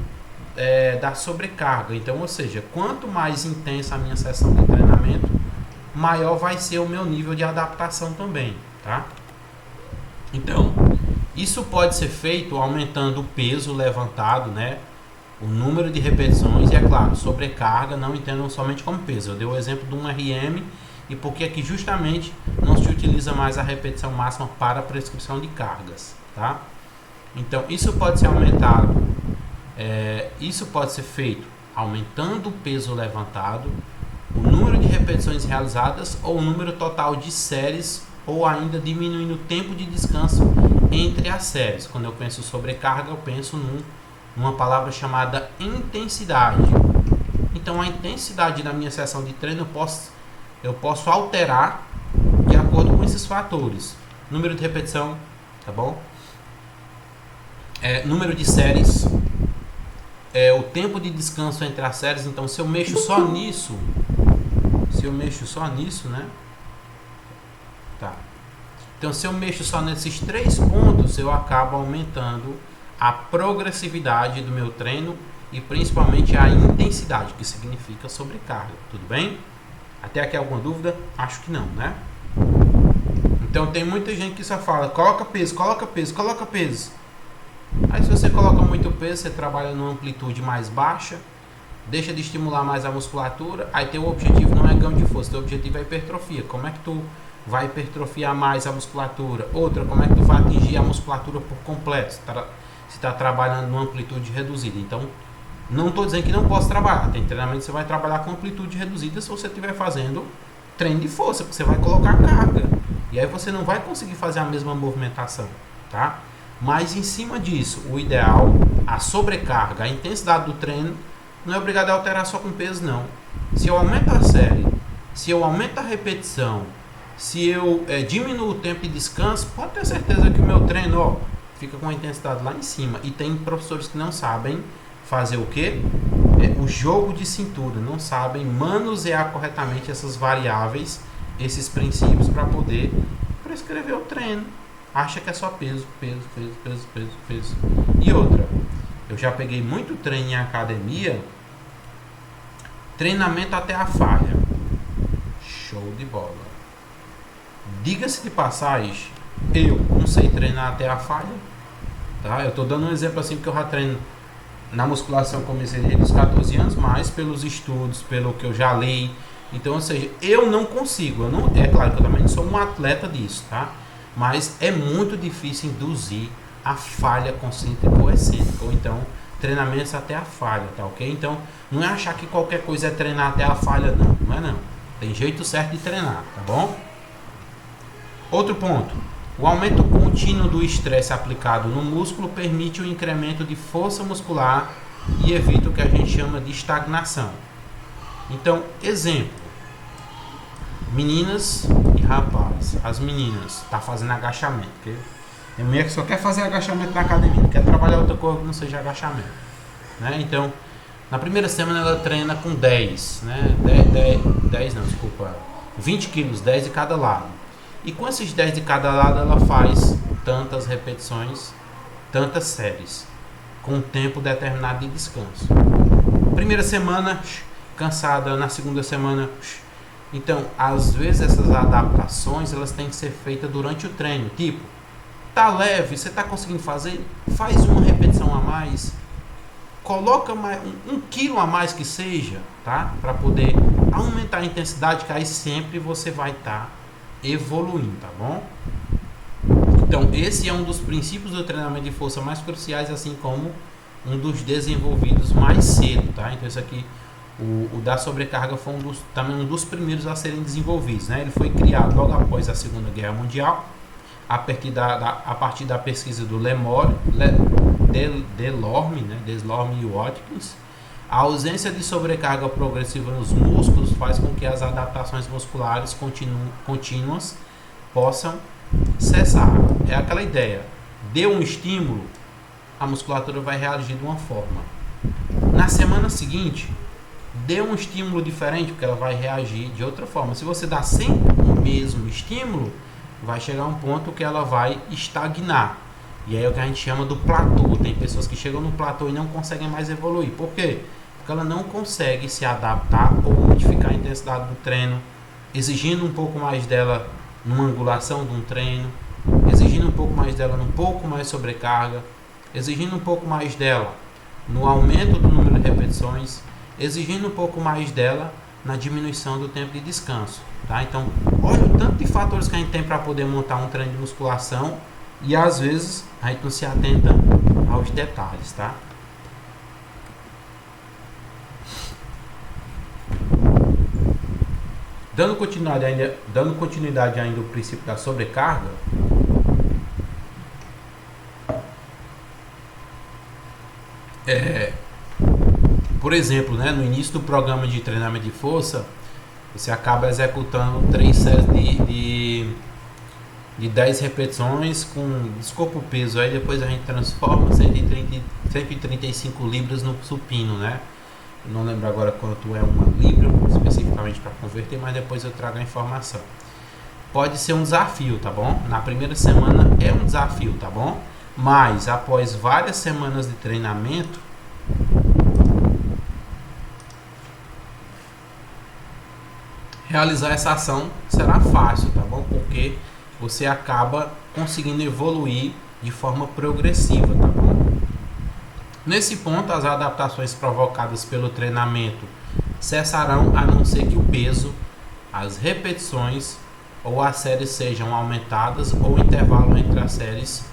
da sobrecarga. Então, ou seja, quanto mais intensa a minha sessão de treinamento, maior vai ser o meu nível de adaptação também, tá? Então, isso pode ser feito aumentando o peso levantado, né? O número de repetições e, é claro, sobrecarga, não entendam somente como peso. Eu dei o exemplo de um RM e porque aqui justamente não se utiliza mais a repetição máxima para prescrição de cargas, tá? Então, isso pode ser aumentado, isso pode ser feito aumentando o peso levantado, o número de repetições realizadas ou o número total de séries ou ainda diminuindo o tempo de descanso entre as séries. Quando eu penso sobrecarga, eu penso numa palavra chamada intensidade. Então, a intensidade da minha sessão de treino eu posso alterar de acordo com esses fatores. Número de repetição, tá bom? Número de séries, o tempo de descanso entre as séries. Então, se eu mexo só nisso, né? Tá. Então, se eu mexo só nesses 3 pontos, eu acabo aumentando a progressividade do meu treino e principalmente a intensidade, que significa sobrecarga. Tudo bem? Até aqui alguma dúvida? Acho que não, né? Então, tem muita gente que só fala, coloca peso, coloca peso, coloca peso. Aí se você coloca muito peso, você trabalha numa amplitude mais baixa, deixa de estimular mais a musculatura, aí teu objetivo não é ganho de força, teu objetivo é hipertrofia. Como é que tu vai hipertrofiar mais a musculatura? Outra, como é que tu vai atingir a musculatura por completo? Se está trabalhando numa amplitude reduzida. Então, não estou dizendo que não posso trabalhar. Tem treinamento que você vai trabalhar com amplitude reduzida se você estiver fazendo treino de força, porque você vai colocar carga. E aí você não vai conseguir fazer a mesma movimentação, tá? Mas em cima disso, o ideal, a sobrecarga, a intensidade do treino, não é obrigado a alterar só com peso, não. Se eu aumento a série, se eu aumento a repetição, se eu diminuo o tempo de descanso, pode ter certeza que o meu treino fica com a intensidade lá em cima. E tem professores que não sabem fazer o quê? O jogo de cintura, não sabem manusear corretamente essas variáveis, esses princípios para poder prescrever o treino. Acha que é só peso. E outra, eu já peguei muito treino em academia, treinamento até a falha. Show de bola. Diga-se de passagem, eu não sei treinar até a falha, tá? Eu estou dando um exemplo assim porque eu já treino na musculação, comecei desde os 14 anos, mas pelos estudos, pelo que eu já li. Então, ou seja, eu não consigo, é claro que eu também não sou um atleta disso, tá? Mas é muito difícil induzir a falha concêntrica ou excêntrica, ou então treinamentos até a falha, tá ok? Então, não é achar que qualquer coisa é treinar até a falha, não é não. Tem jeito certo de treinar, tá bom? Outro ponto, o aumento contínuo do estresse aplicado no músculo permite o incremento de força muscular e evita o que a gente chama de estagnação. Então, exemplo, meninas e rapazes. As meninas tá fazendo agachamento, porque tem mulher que só quer fazer agachamento na academia, não quer trabalhar outra coisa que não seja agachamento, né? Então, na primeira semana ela treina com 10, né? 20 quilos, 10 de cada lado. E com esses 10 de cada lado ela faz tantas repetições, tantas séries, com um tempo determinado de descanso. Primeira semana, cansada. Na segunda semana, então, às vezes essas adaptações elas têm que ser feitas durante o treino. Tipo, tá leve, você tá conseguindo fazer? Faz uma repetição a mais, coloca mais, um quilo a mais que seja, tá? Para poder aumentar a intensidade, que aí sempre você vai estar evoluindo, tá bom? Então, esse é um dos princípios do treinamento de força mais cruciais, assim como um dos desenvolvidos mais cedo, tá? Então, isso aqui, o da sobrecarga foi também um dos primeiros a serem desenvolvidos, né? Ele foi criado logo após a Segunda Guerra Mundial, a partir da pesquisa do Delorme, né? Delorme e Watkins, A ausência de sobrecarga progressiva nos músculos faz com que as adaptações musculares contínuas possam cessar. É aquela ideia. Deu um estímulo, a musculatura vai reagir de uma forma. Na semana seguinte, deu um estímulo diferente, porque ela vai reagir de outra forma. Se você dá sempre o mesmo estímulo, vai chegar um ponto que ela vai estagnar. E aí é o que a gente chama do platô. Tem pessoas que chegam no platô e não conseguem mais evoluir. Por quê? Porque ela não consegue se adaptar ou modificar a intensidade do treino, exigindo um pouco mais dela numa angulação de um treino, exigindo um pouco mais dela num pouco mais sobrecarga, exigindo um pouco mais dela no aumento do número de repetições, exigindo um pouco mais dela na diminuição do tempo de descanso, tá? Então, olha o tanto de fatores que a gente tem para poder montar um treino de musculação e às vezes a gente não se atenta aos detalhes, tá? Dando continuidade ainda ao princípio da sobrecarga, por exemplo, né, no início do programa de treinamento de força, você acaba executando 3 séries de 10 repetições com, desculpa o peso, aí depois a gente transforma 135 libras no supino, né? Eu não lembro agora quanto é uma libra especificamente para converter, mas depois eu trago a informação. Pode ser um desafio, tá bom? Na primeira semana é um desafio, tá bom? Mas após várias semanas de treinamento, realizar essa ação será fácil, tá bom? Porque você acaba conseguindo evoluir de forma progressiva, tá bom? Nesse ponto, as adaptações provocadas pelo treinamento cessarão, a não ser que o peso, as repetições ou as séries sejam aumentadas ou o intervalo entre as séries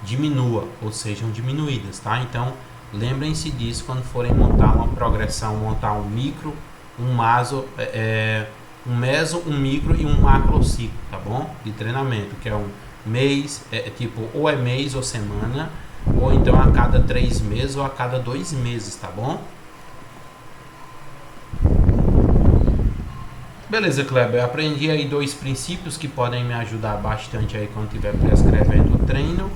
diminua ou sejam diminuídas, tá? Então, lembrem-se disso quando forem montar uma progressão, montar um micro, um meso, um micro e um macro ciclo, tá bom? De treinamento, que é um mês, tipo, ou é mês ou semana, ou então a cada 3 meses ou a cada 2 meses, tá bom? Beleza, Kleber, eu aprendi aí 2 princípios que podem me ajudar bastante aí quando estiver prescrevendo o treino,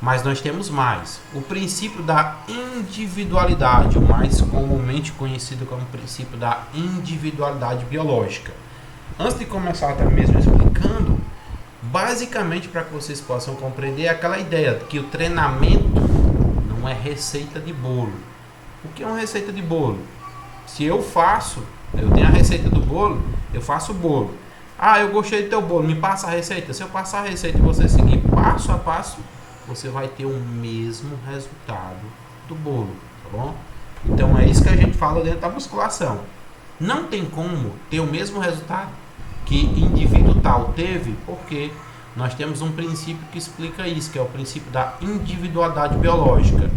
mas nós temos mais. O princípio da individualidade, o mais comumente conhecido como princípio da individualidade biológica. Antes de começar até mesmo explicando, basicamente para que vocês possam compreender, é aquela ideia de que o treinamento não é receita de bolo. O que é uma receita de bolo? Se eu tenho a receita do bolo, eu faço o bolo. Ah, eu gostei do teu bolo, me passa a receita. Se eu passar a receita e você seguir passo a passo, você vai ter o mesmo resultado do bolo, tá bom? Então é isso que a gente fala dentro da musculação. Não tem como ter o mesmo resultado que indivíduo tal teve, porque nós temos um princípio que explica isso, que é o princípio da individualidade biológica.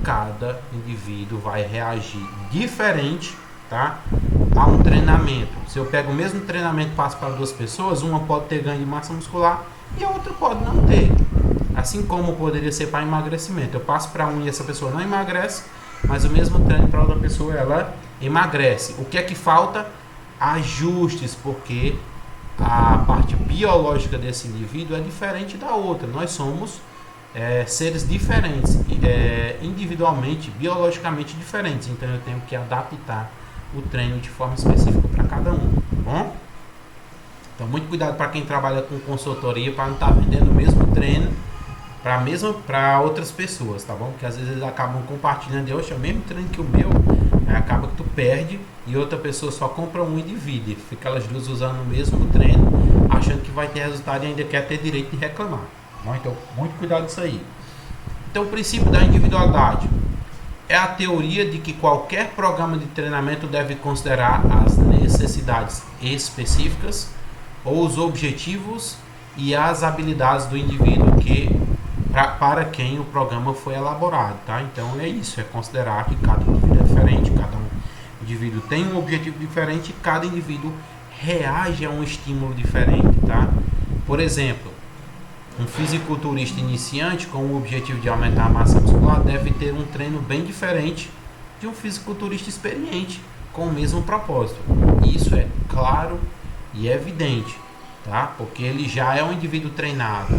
Cada indivíduo vai reagir diferente, tá, a um treinamento. Se eu pego o mesmo treinamento e passo para 2 pessoas, uma pode ter ganho de massa muscular e a outra pode não ter. Assim como poderia ser para emagrecimento. Eu passo para um e essa pessoa não emagrece, mas o mesmo treino para outra pessoa ela emagrece. O que é que falta? Ajustes, porque a parte biológica desse indivíduo é diferente da outra. Nós somos seres diferentes, individualmente, biologicamente diferentes. Então eu tenho que adaptar o treino de forma específica para cada um, tá bom? Então muito cuidado para quem trabalha com consultoria, para não estar vendendo o mesmo treino para outras pessoas, tá bom? Porque às vezes eles acabam compartilhando, é o mesmo treino que o meu, acaba que tu perde e outra pessoa só compra um e divide, fica elas duas usando o mesmo treino, achando que vai ter resultado e ainda quer ter direito de reclamar, tá bom? Então muito cuidado disso aí. Então o princípio da individualidade é a teoria de que qualquer programa de treinamento deve considerar as necessidades específicas ou os objetivos e as habilidades do indivíduo para quem o programa foi elaborado, tá? Então é isso, é considerar que cada indivíduo é diferente, cada indivíduo tem um objetivo diferente e cada indivíduo reage a um estímulo diferente, tá? Por exemplo, um fisiculturista iniciante com o objetivo de aumentar a massa muscular deve ter um treino bem diferente de um fisiculturista experiente com o mesmo propósito. Isso é claro e evidente, tá? Porque ele já é um indivíduo treinado.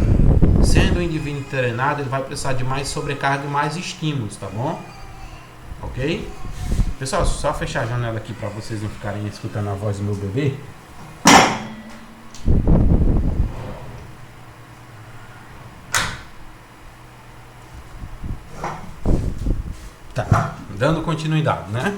Sendo um indivíduo treinado, ele vai precisar de mais sobrecarga e mais estímulos, tá bom? Ok? Pessoal, só fechar a janela aqui para vocês não ficarem escutando a voz do meu bebê. Tá, dando continuidade, né?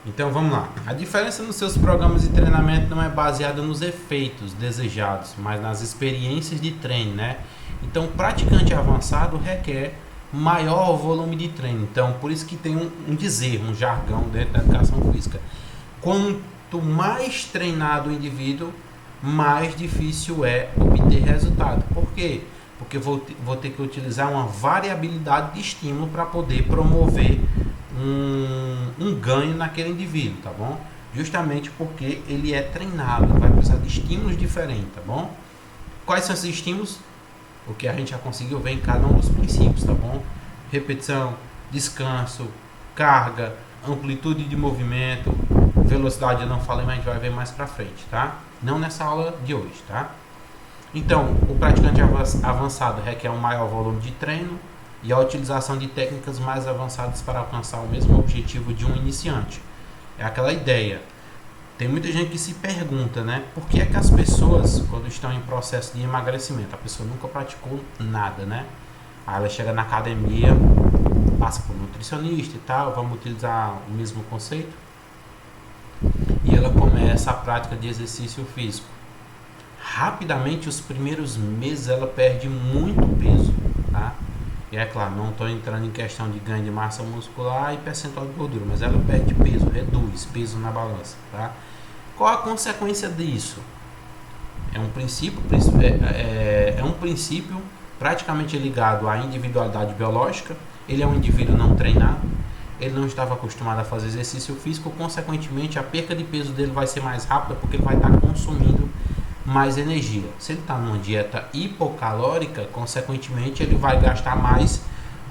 Então vamos lá. A diferença nos seus programas de treinamento não é baseada nos efeitos desejados, mas nas experiências de treino, né? Então, praticante avançado requer maior volume de treino. Então, por isso que tem um dizer, um jargão dentro da educação física. Quanto mais treinado o indivíduo, mais difícil é obter resultado. Por quê? Porque vou ter que utilizar uma variabilidade de estímulo para poder promover um ganho naquele indivíduo, tá bom? Justamente porque ele é treinado, vai precisar de estímulos diferentes, tá bom? Quais são esses estímulos? O que a gente já conseguiu ver em cada um dos princípios, tá bom? Repetição, descanso, carga, amplitude de movimento, velocidade eu não falei, mas a gente vai ver mais pra frente, tá? Não nessa aula de hoje, tá? Então, o praticante avançado requer um maior volume de treino e a utilização de técnicas mais avançadas para alcançar o mesmo objetivo de um iniciante. É aquela ideia. Tem muita gente que se pergunta, né? Por que é que as pessoas, quando estão em processo de emagrecimento, a pessoa nunca praticou nada, né? Aí ela chega na academia, passa por nutricionista e tal, vamos utilizar o mesmo conceito, e ela começa a prática de exercício físico. Rapidamente, os primeiros meses, ela perde muito peso, tá? E é claro, não estou entrando em questão de ganho de massa muscular e percentual de gordura, mas ela perde peso, reduz peso na balança, tá? Qual a consequência disso? É um princípio praticamente ligado à individualidade biológica. Ele é um indivíduo não treinado, ele não estava acostumado a fazer exercício físico, consequentemente a perca de peso dele vai ser mais rápida porque ele vai estar consumindo mais energia. Se ele está numa dieta hipocalórica, consequentemente ele vai gastar mais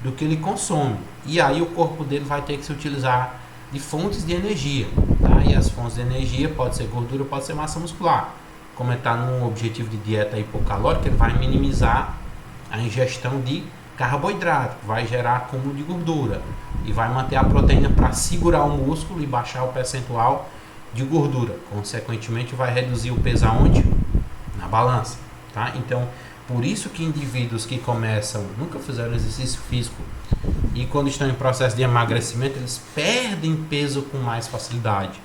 do que ele consome, e aí o corpo dele vai ter que se utilizar de fontes de energia, tá? E as fontes de energia pode ser gordura, pode ser massa muscular. Como ele está num objetivo de dieta hipocalórica, ele vai minimizar a ingestão de carboidrato, vai gerar acúmulo de gordura e vai manter a proteína para segurar o músculo e baixar o percentual de gordura. Consequentemente, vai reduzir o peso aonde? Na balança, tá? Então, por isso que indivíduos que começam, nunca fizeram exercício físico e quando estão em processo de emagrecimento, eles perdem peso com mais facilidade.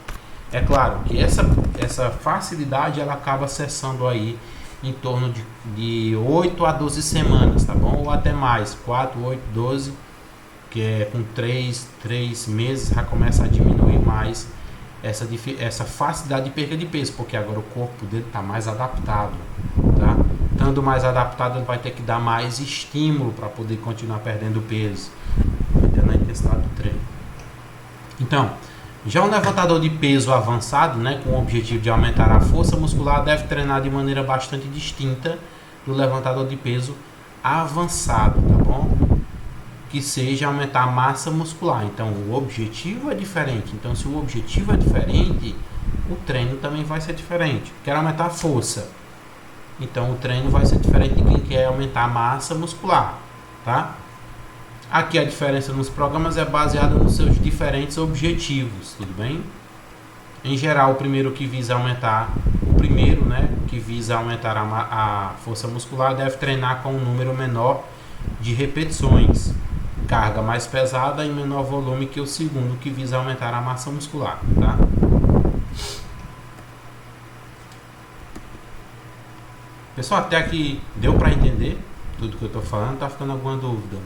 É claro que essa facilidade ela acaba cessando aí em torno de 8 a 12 semanas, tá bom? Ou até mais, 4, 8, 12, que é com 3 meses já começa a diminuir mais essa facilidade de perda de peso, porque agora o corpo dele está mais adaptado, tá? Estando mais adaptado, ele vai ter que dar mais estímulo para poder continuar perdendo peso, mantendo a intensidade do treino. Então, já um levantador de peso avançado, né, com o objetivo de aumentar a força muscular, deve treinar de maneira bastante distinta do levantador de peso avançado, tá bom? Que seja aumentar a massa muscular. Então, o objetivo é diferente. Então, se o objetivo é diferente, o treino também vai ser diferente. Quero aumentar a força. Então, o treino vai ser diferente de quem quer aumentar a massa muscular, tá? Aqui a diferença nos programas é baseada nos seus diferentes objetivos, tudo bem? Em geral, o primeiro, né, que visa aumentar a força muscular, deve treinar com um número menor de repetições, carga mais pesada e menor volume que o segundo, que visa aumentar a massa muscular, tá? Pessoal, até aqui deu para entender tudo que eu estou falando? Tá ficando alguma dúvida?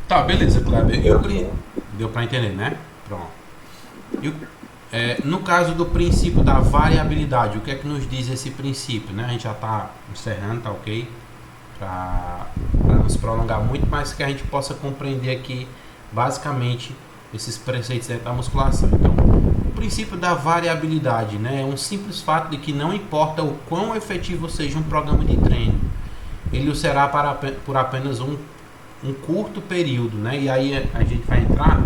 Tá, beleza, Kleber. Deu para entender, né? Pronto. No caso do princípio da variabilidade, o que é que nos diz esse princípio, né? A gente já está encerrando, tá ok? Para não se prolongar muito, mas que a gente possa compreender aqui basicamente esses preceitos dentro da musculação. Então, princípio da variabilidade, né? É um simples fato de que não importa o quão efetivo seja um programa de treino, ele o será por apenas um curto período, né? E aí a gente vai entrar,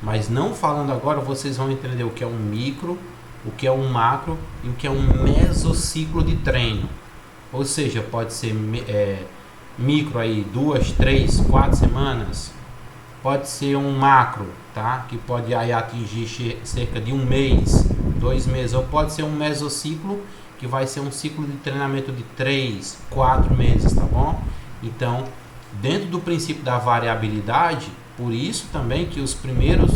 mas não falando agora, vocês vão entender o que é um micro, o que é um macro e o que é um mesociclo de treino. Ou seja, pode ser micro aí 2, 3, 4 semanas. Pode ser um macro, tá? Que pode aí atingir cerca de 1 mês, 2 meses. Ou pode ser um mesociclo, que vai ser um ciclo de treinamento de 3, 4 meses, tá bom? Então, dentro do princípio da variabilidade, por isso também que os primeiros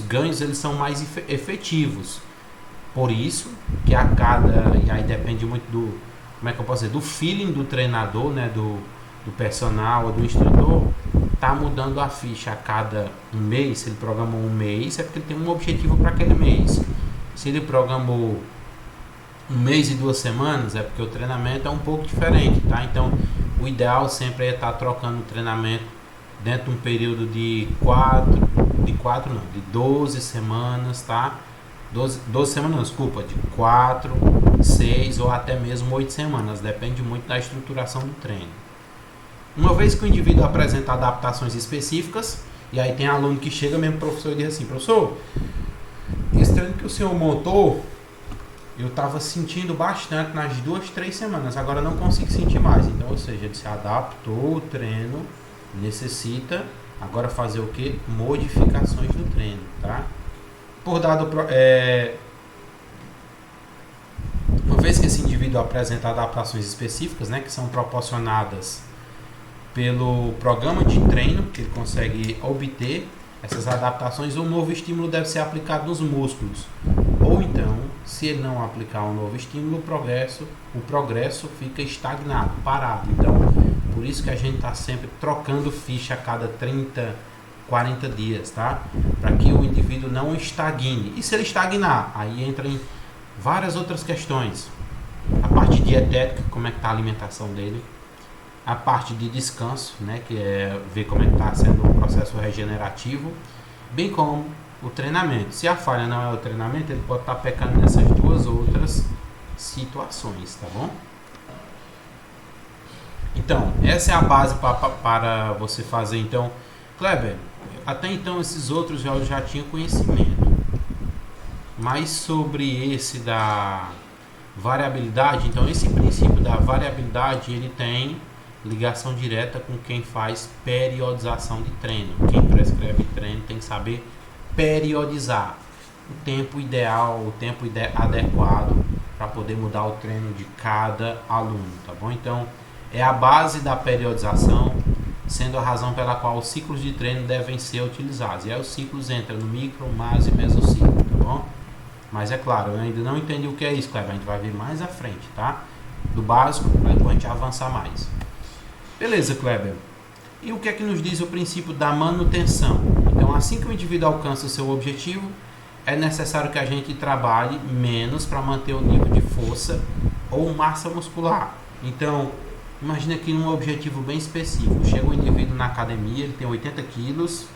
ganhos eles são mais efetivos. Por isso que e aí depende muito como é que eu posso dizer, do feeling do treinador, né, do personal ou do instrutor, tá mudando a ficha a cada um mês. Se ele programou um mês, é porque ele tem um objetivo para aquele mês. Se ele programou 1 mês e 2 semanas, é porque o treinamento é um pouco diferente, tá? Então, o ideal sempre é estar trocando o treinamento dentro de um período de 12 semanas, tá? 12 semanas, desculpa, de 4, 6 ou até mesmo 8 semanas, depende muito da estruturação do treino. Uma vez que o indivíduo apresenta adaptações específicas, e aí tem aluno que chega mesmo pro professor e diz assim: professor, esse treino que o senhor montou, eu estava sentindo bastante nas 2, 3 semanas, agora não consigo sentir mais. Então, ou seja, ele se adaptou o treino, necessita agora fazer o que? Modificações do treino, tá? Uma vez que esse indivíduo apresenta adaptações específicas, né, que são proporcionadas pelo programa de treino que ele consegue obter, essas adaptações, um novo estímulo deve ser aplicado nos músculos. Ou então, se ele não aplicar um novo estímulo, o progresso fica estagnado, parado. Então, por isso que a gente está sempre trocando ficha a cada 30, 40 dias, tá? Para que o indivíduo não estagne. E se ele estagnar, aí entra em várias outras questões. A parte dietética, como é que está a alimentação dele. A parte de descanso, né, que é ver como é que está sendo o processo regenerativo, bem como o treinamento. Se a falha não é o treinamento, ele pode estar pecando nessas duas outras situações, tá bom? Então, essa é a base para você fazer. Então, Kleber, até então esses outros eu já tinha conhecimento, mas sobre esse da variabilidade, então esse princípio da variabilidade, ele tem ligação direta com quem faz periodização de treino. Quem prescreve treino tem que saber periodizar o tempo ideal, o tempo adequado para poder mudar o treino de cada aluno, tá bom? Então, é a base da periodização, sendo a razão pela qual os ciclos de treino devem ser utilizados. E aí os ciclos entram no micro, macro e mesociclo, tá bom? Mas é claro, eu ainda não entendi o que é isso, Kleber. A gente vai ver mais à frente, tá? Do básico, para depois a gente avançar mais. Beleza, Kleber. E o que é que nos diz o princípio da manutenção? Então, assim que o indivíduo alcança o seu objetivo, é necessário que a gente trabalhe menos para manter o nível de força ou massa muscular. Então, imagina aqui um objetivo bem específico. Chega um indivíduo na academia, ele tem 80 quilos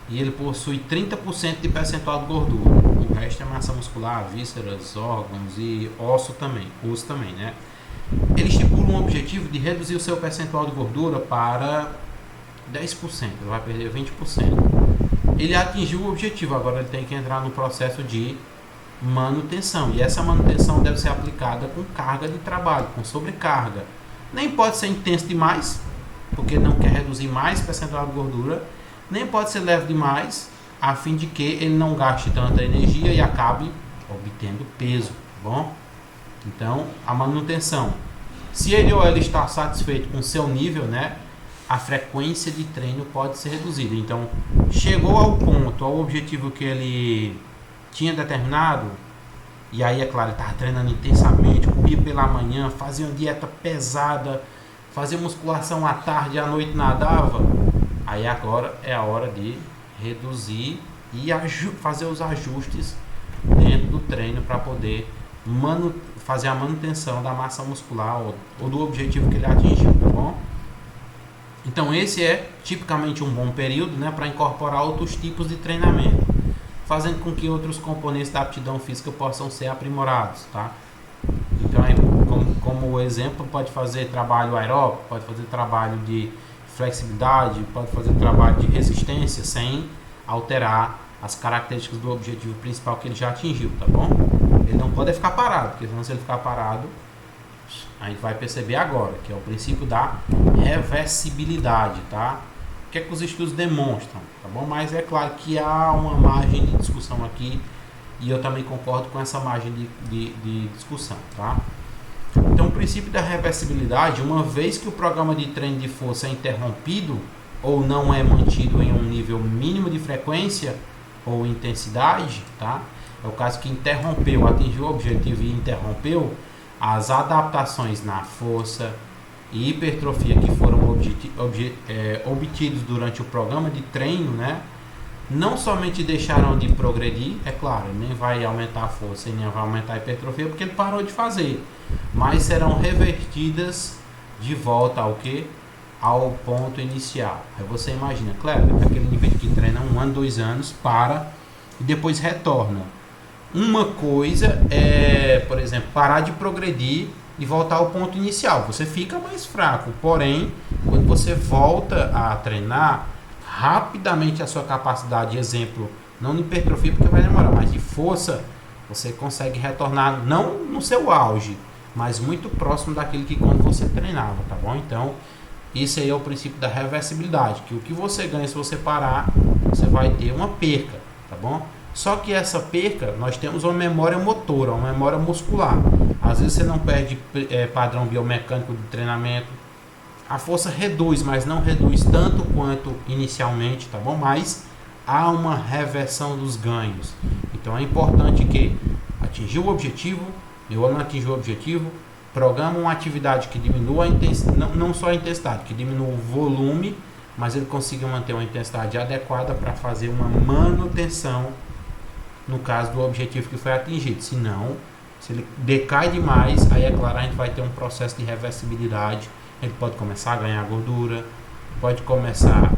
e ele possui 30% de percentual de gordura. O resto é massa muscular, vísceras, órgãos e osso também, né? Ele estipula um objetivo de reduzir o seu percentual de gordura para 10%, ele vai perder 20%. Ele atingiu o objetivo, agora ele tem que entrar no processo de manutenção. E essa manutenção deve ser aplicada com carga de trabalho, com sobrecarga. Nem pode ser intenso demais, porque ele não quer reduzir mais percentual de gordura, nem pode ser leve demais, a fim de que ele não gaste tanta energia e acabe obtendo peso, tá bom? Então, a manutenção. Se ele ou ela está satisfeito com o seu nível, né, a frequência de treino pode ser reduzida. Então, chegou ao ponto, ao objetivo que ele tinha determinado, e aí, é claro, ele estava treinando intensamente, corria pela manhã, fazia uma dieta pesada, fazia musculação à tarde e à noite nadava, aí agora é a hora de reduzir e fazer os ajustes dentro do treino para poder fazer a manutenção da massa muscular ou do objetivo que ele atingiu, tá bom? Então esse é tipicamente um bom período, né, para incorporar outros tipos de treinamento. fazendo com que outros componentes da aptidão física possam ser aprimorados, tá? Então, como exemplo, pode fazer trabalho aeróbico, pode fazer trabalho de flexibilidade, pode fazer trabalho de resistência sem alterar as características do objetivo principal que ele já atingiu, tá bom? Ele não pode ficar parado, porque senão se ele ficar parado, a gente vai perceber agora, que é o princípio da reversibilidade, tá? O que é que os estudos demonstram, tá bom? Mas é claro que há uma margem de discussão aqui, e eu também concordo com essa margem de discussão, tá? Então, o princípio da reversibilidade, uma vez que o programa de treino de força é interrompido ou não é mantido em um nível mínimo de frequência ou intensidade, tá? É o caso que interrompeu, atingiu o objetivo e interrompeu, as adaptações na força e hipertrofia que foram obtidos durante o programa de treino, né? Não somente deixaram de progredir, é claro, nem vai aumentar a força e nem vai aumentar a hipertrofia porque ele parou de fazer, mas serão revertidas de volta ao que? Ao ponto inicial. Aí você imagina, Kleber, aquele nível que treina 1 ano, 2 anos, para e depois retorna. Uma coisa é, por exemplo, parar de progredir e voltar ao ponto inicial. Você fica mais fraco, porém, quando você volta a treinar, rapidamente a sua capacidade, exemplo, não de hipertrofia porque vai demorar, mas de força, você consegue retornar, não no seu auge, mas muito próximo daquilo que quando você treinava, tá bom? Então, esse aí é o princípio da reversibilidade, que o que você ganha se você parar, você vai ter uma perca, tá bom? Só que essa perca, nós temos uma memória motora, uma memória muscular. Às vezes você não perde padrão biomecânico de treinamento, a força reduz, mas não reduz tanto quanto inicialmente, tá bom? Mas há uma reversão dos ganhos. Então é importante que atingiu o objetivo, eu não atingi o objetivo, programa uma atividade que diminua a intensidade, não só a intensidade, que diminua o volume, mas ele consiga manter uma intensidade adequada para fazer uma manutenção no caso do objetivo que foi atingido. Se não, se ele decai demais, aí é claro, a gente vai ter um processo de reversibilidade. Ele pode começar a ganhar gordura, pode começar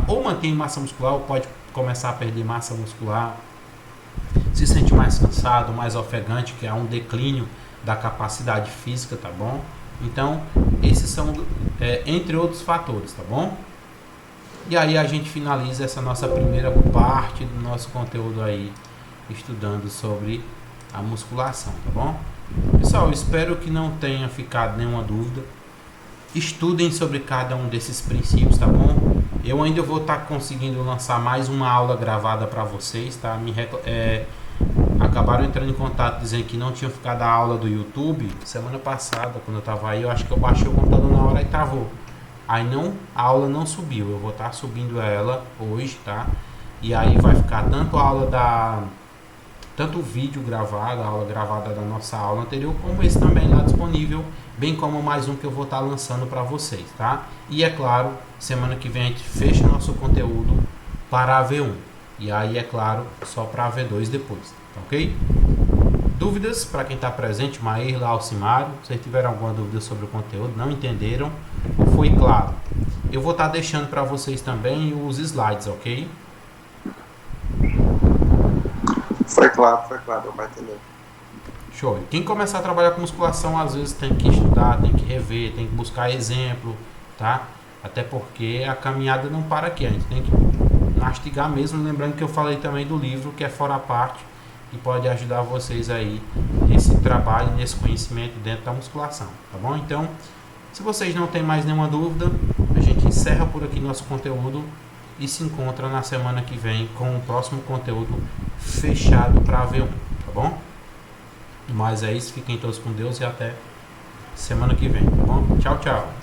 ou manter massa muscular, ou pode começar a perder massa muscular, se sente mais cansado, mais ofegante, que é um declínio da capacidade física, tá bom? Então, esses são entre outros fatores, tá bom? E aí a gente finaliza essa nossa primeira parte do nosso conteúdo aí, estudando sobre a musculação, tá bom? Pessoal, eu espero que não tenha ficado nenhuma dúvida. Estudem sobre cada um desses princípios, tá bom? Eu ainda vou estar conseguindo lançar mais uma aula gravada para vocês, tá? Acabaram entrando em contato dizendo que não tinha ficado a aula do YouTube. Semana passada, quando eu estava aí, eu acho que eu baixei o computador na hora e travou. Aí a aula não subiu. Eu vou estar subindo ela hoje, tá? E aí vai ficar tanto o vídeo gravado, a aula gravada da nossa aula anterior, como esse também lá disponível, bem como mais um que eu vou estar lançando para vocês, tá? E é claro, semana que vem a gente fecha nosso conteúdo para a V1. E aí, é claro, só para a V2 depois, tá ok? Dúvidas para quem está presente, Maírla, Alcimário, se vocês tiveram alguma dúvida sobre o conteúdo, não entenderam, ou foi claro, eu vou estar deixando para vocês também os slides, ok? Foi claro, eu vai entender. Show. Quem começar a trabalhar com musculação, às vezes tem que estudar, tem que rever, tem que buscar exemplo, tá? Até porque a caminhada não para aqui, a gente tem que mastigar mesmo, lembrando que eu falei também do livro, que é Fora a Parte, que pode ajudar vocês aí nesse trabalho, nesse conhecimento dentro da musculação, tá bom? Então, se vocês não têm mais nenhuma dúvida, a gente encerra por aqui nosso conteúdo e se encontra na semana que vem com o próximo conteúdo fechado para a V1, tá bom? Mas é isso, fiquem todos com Deus e até semana que vem, tá bom? Tchau, tchau!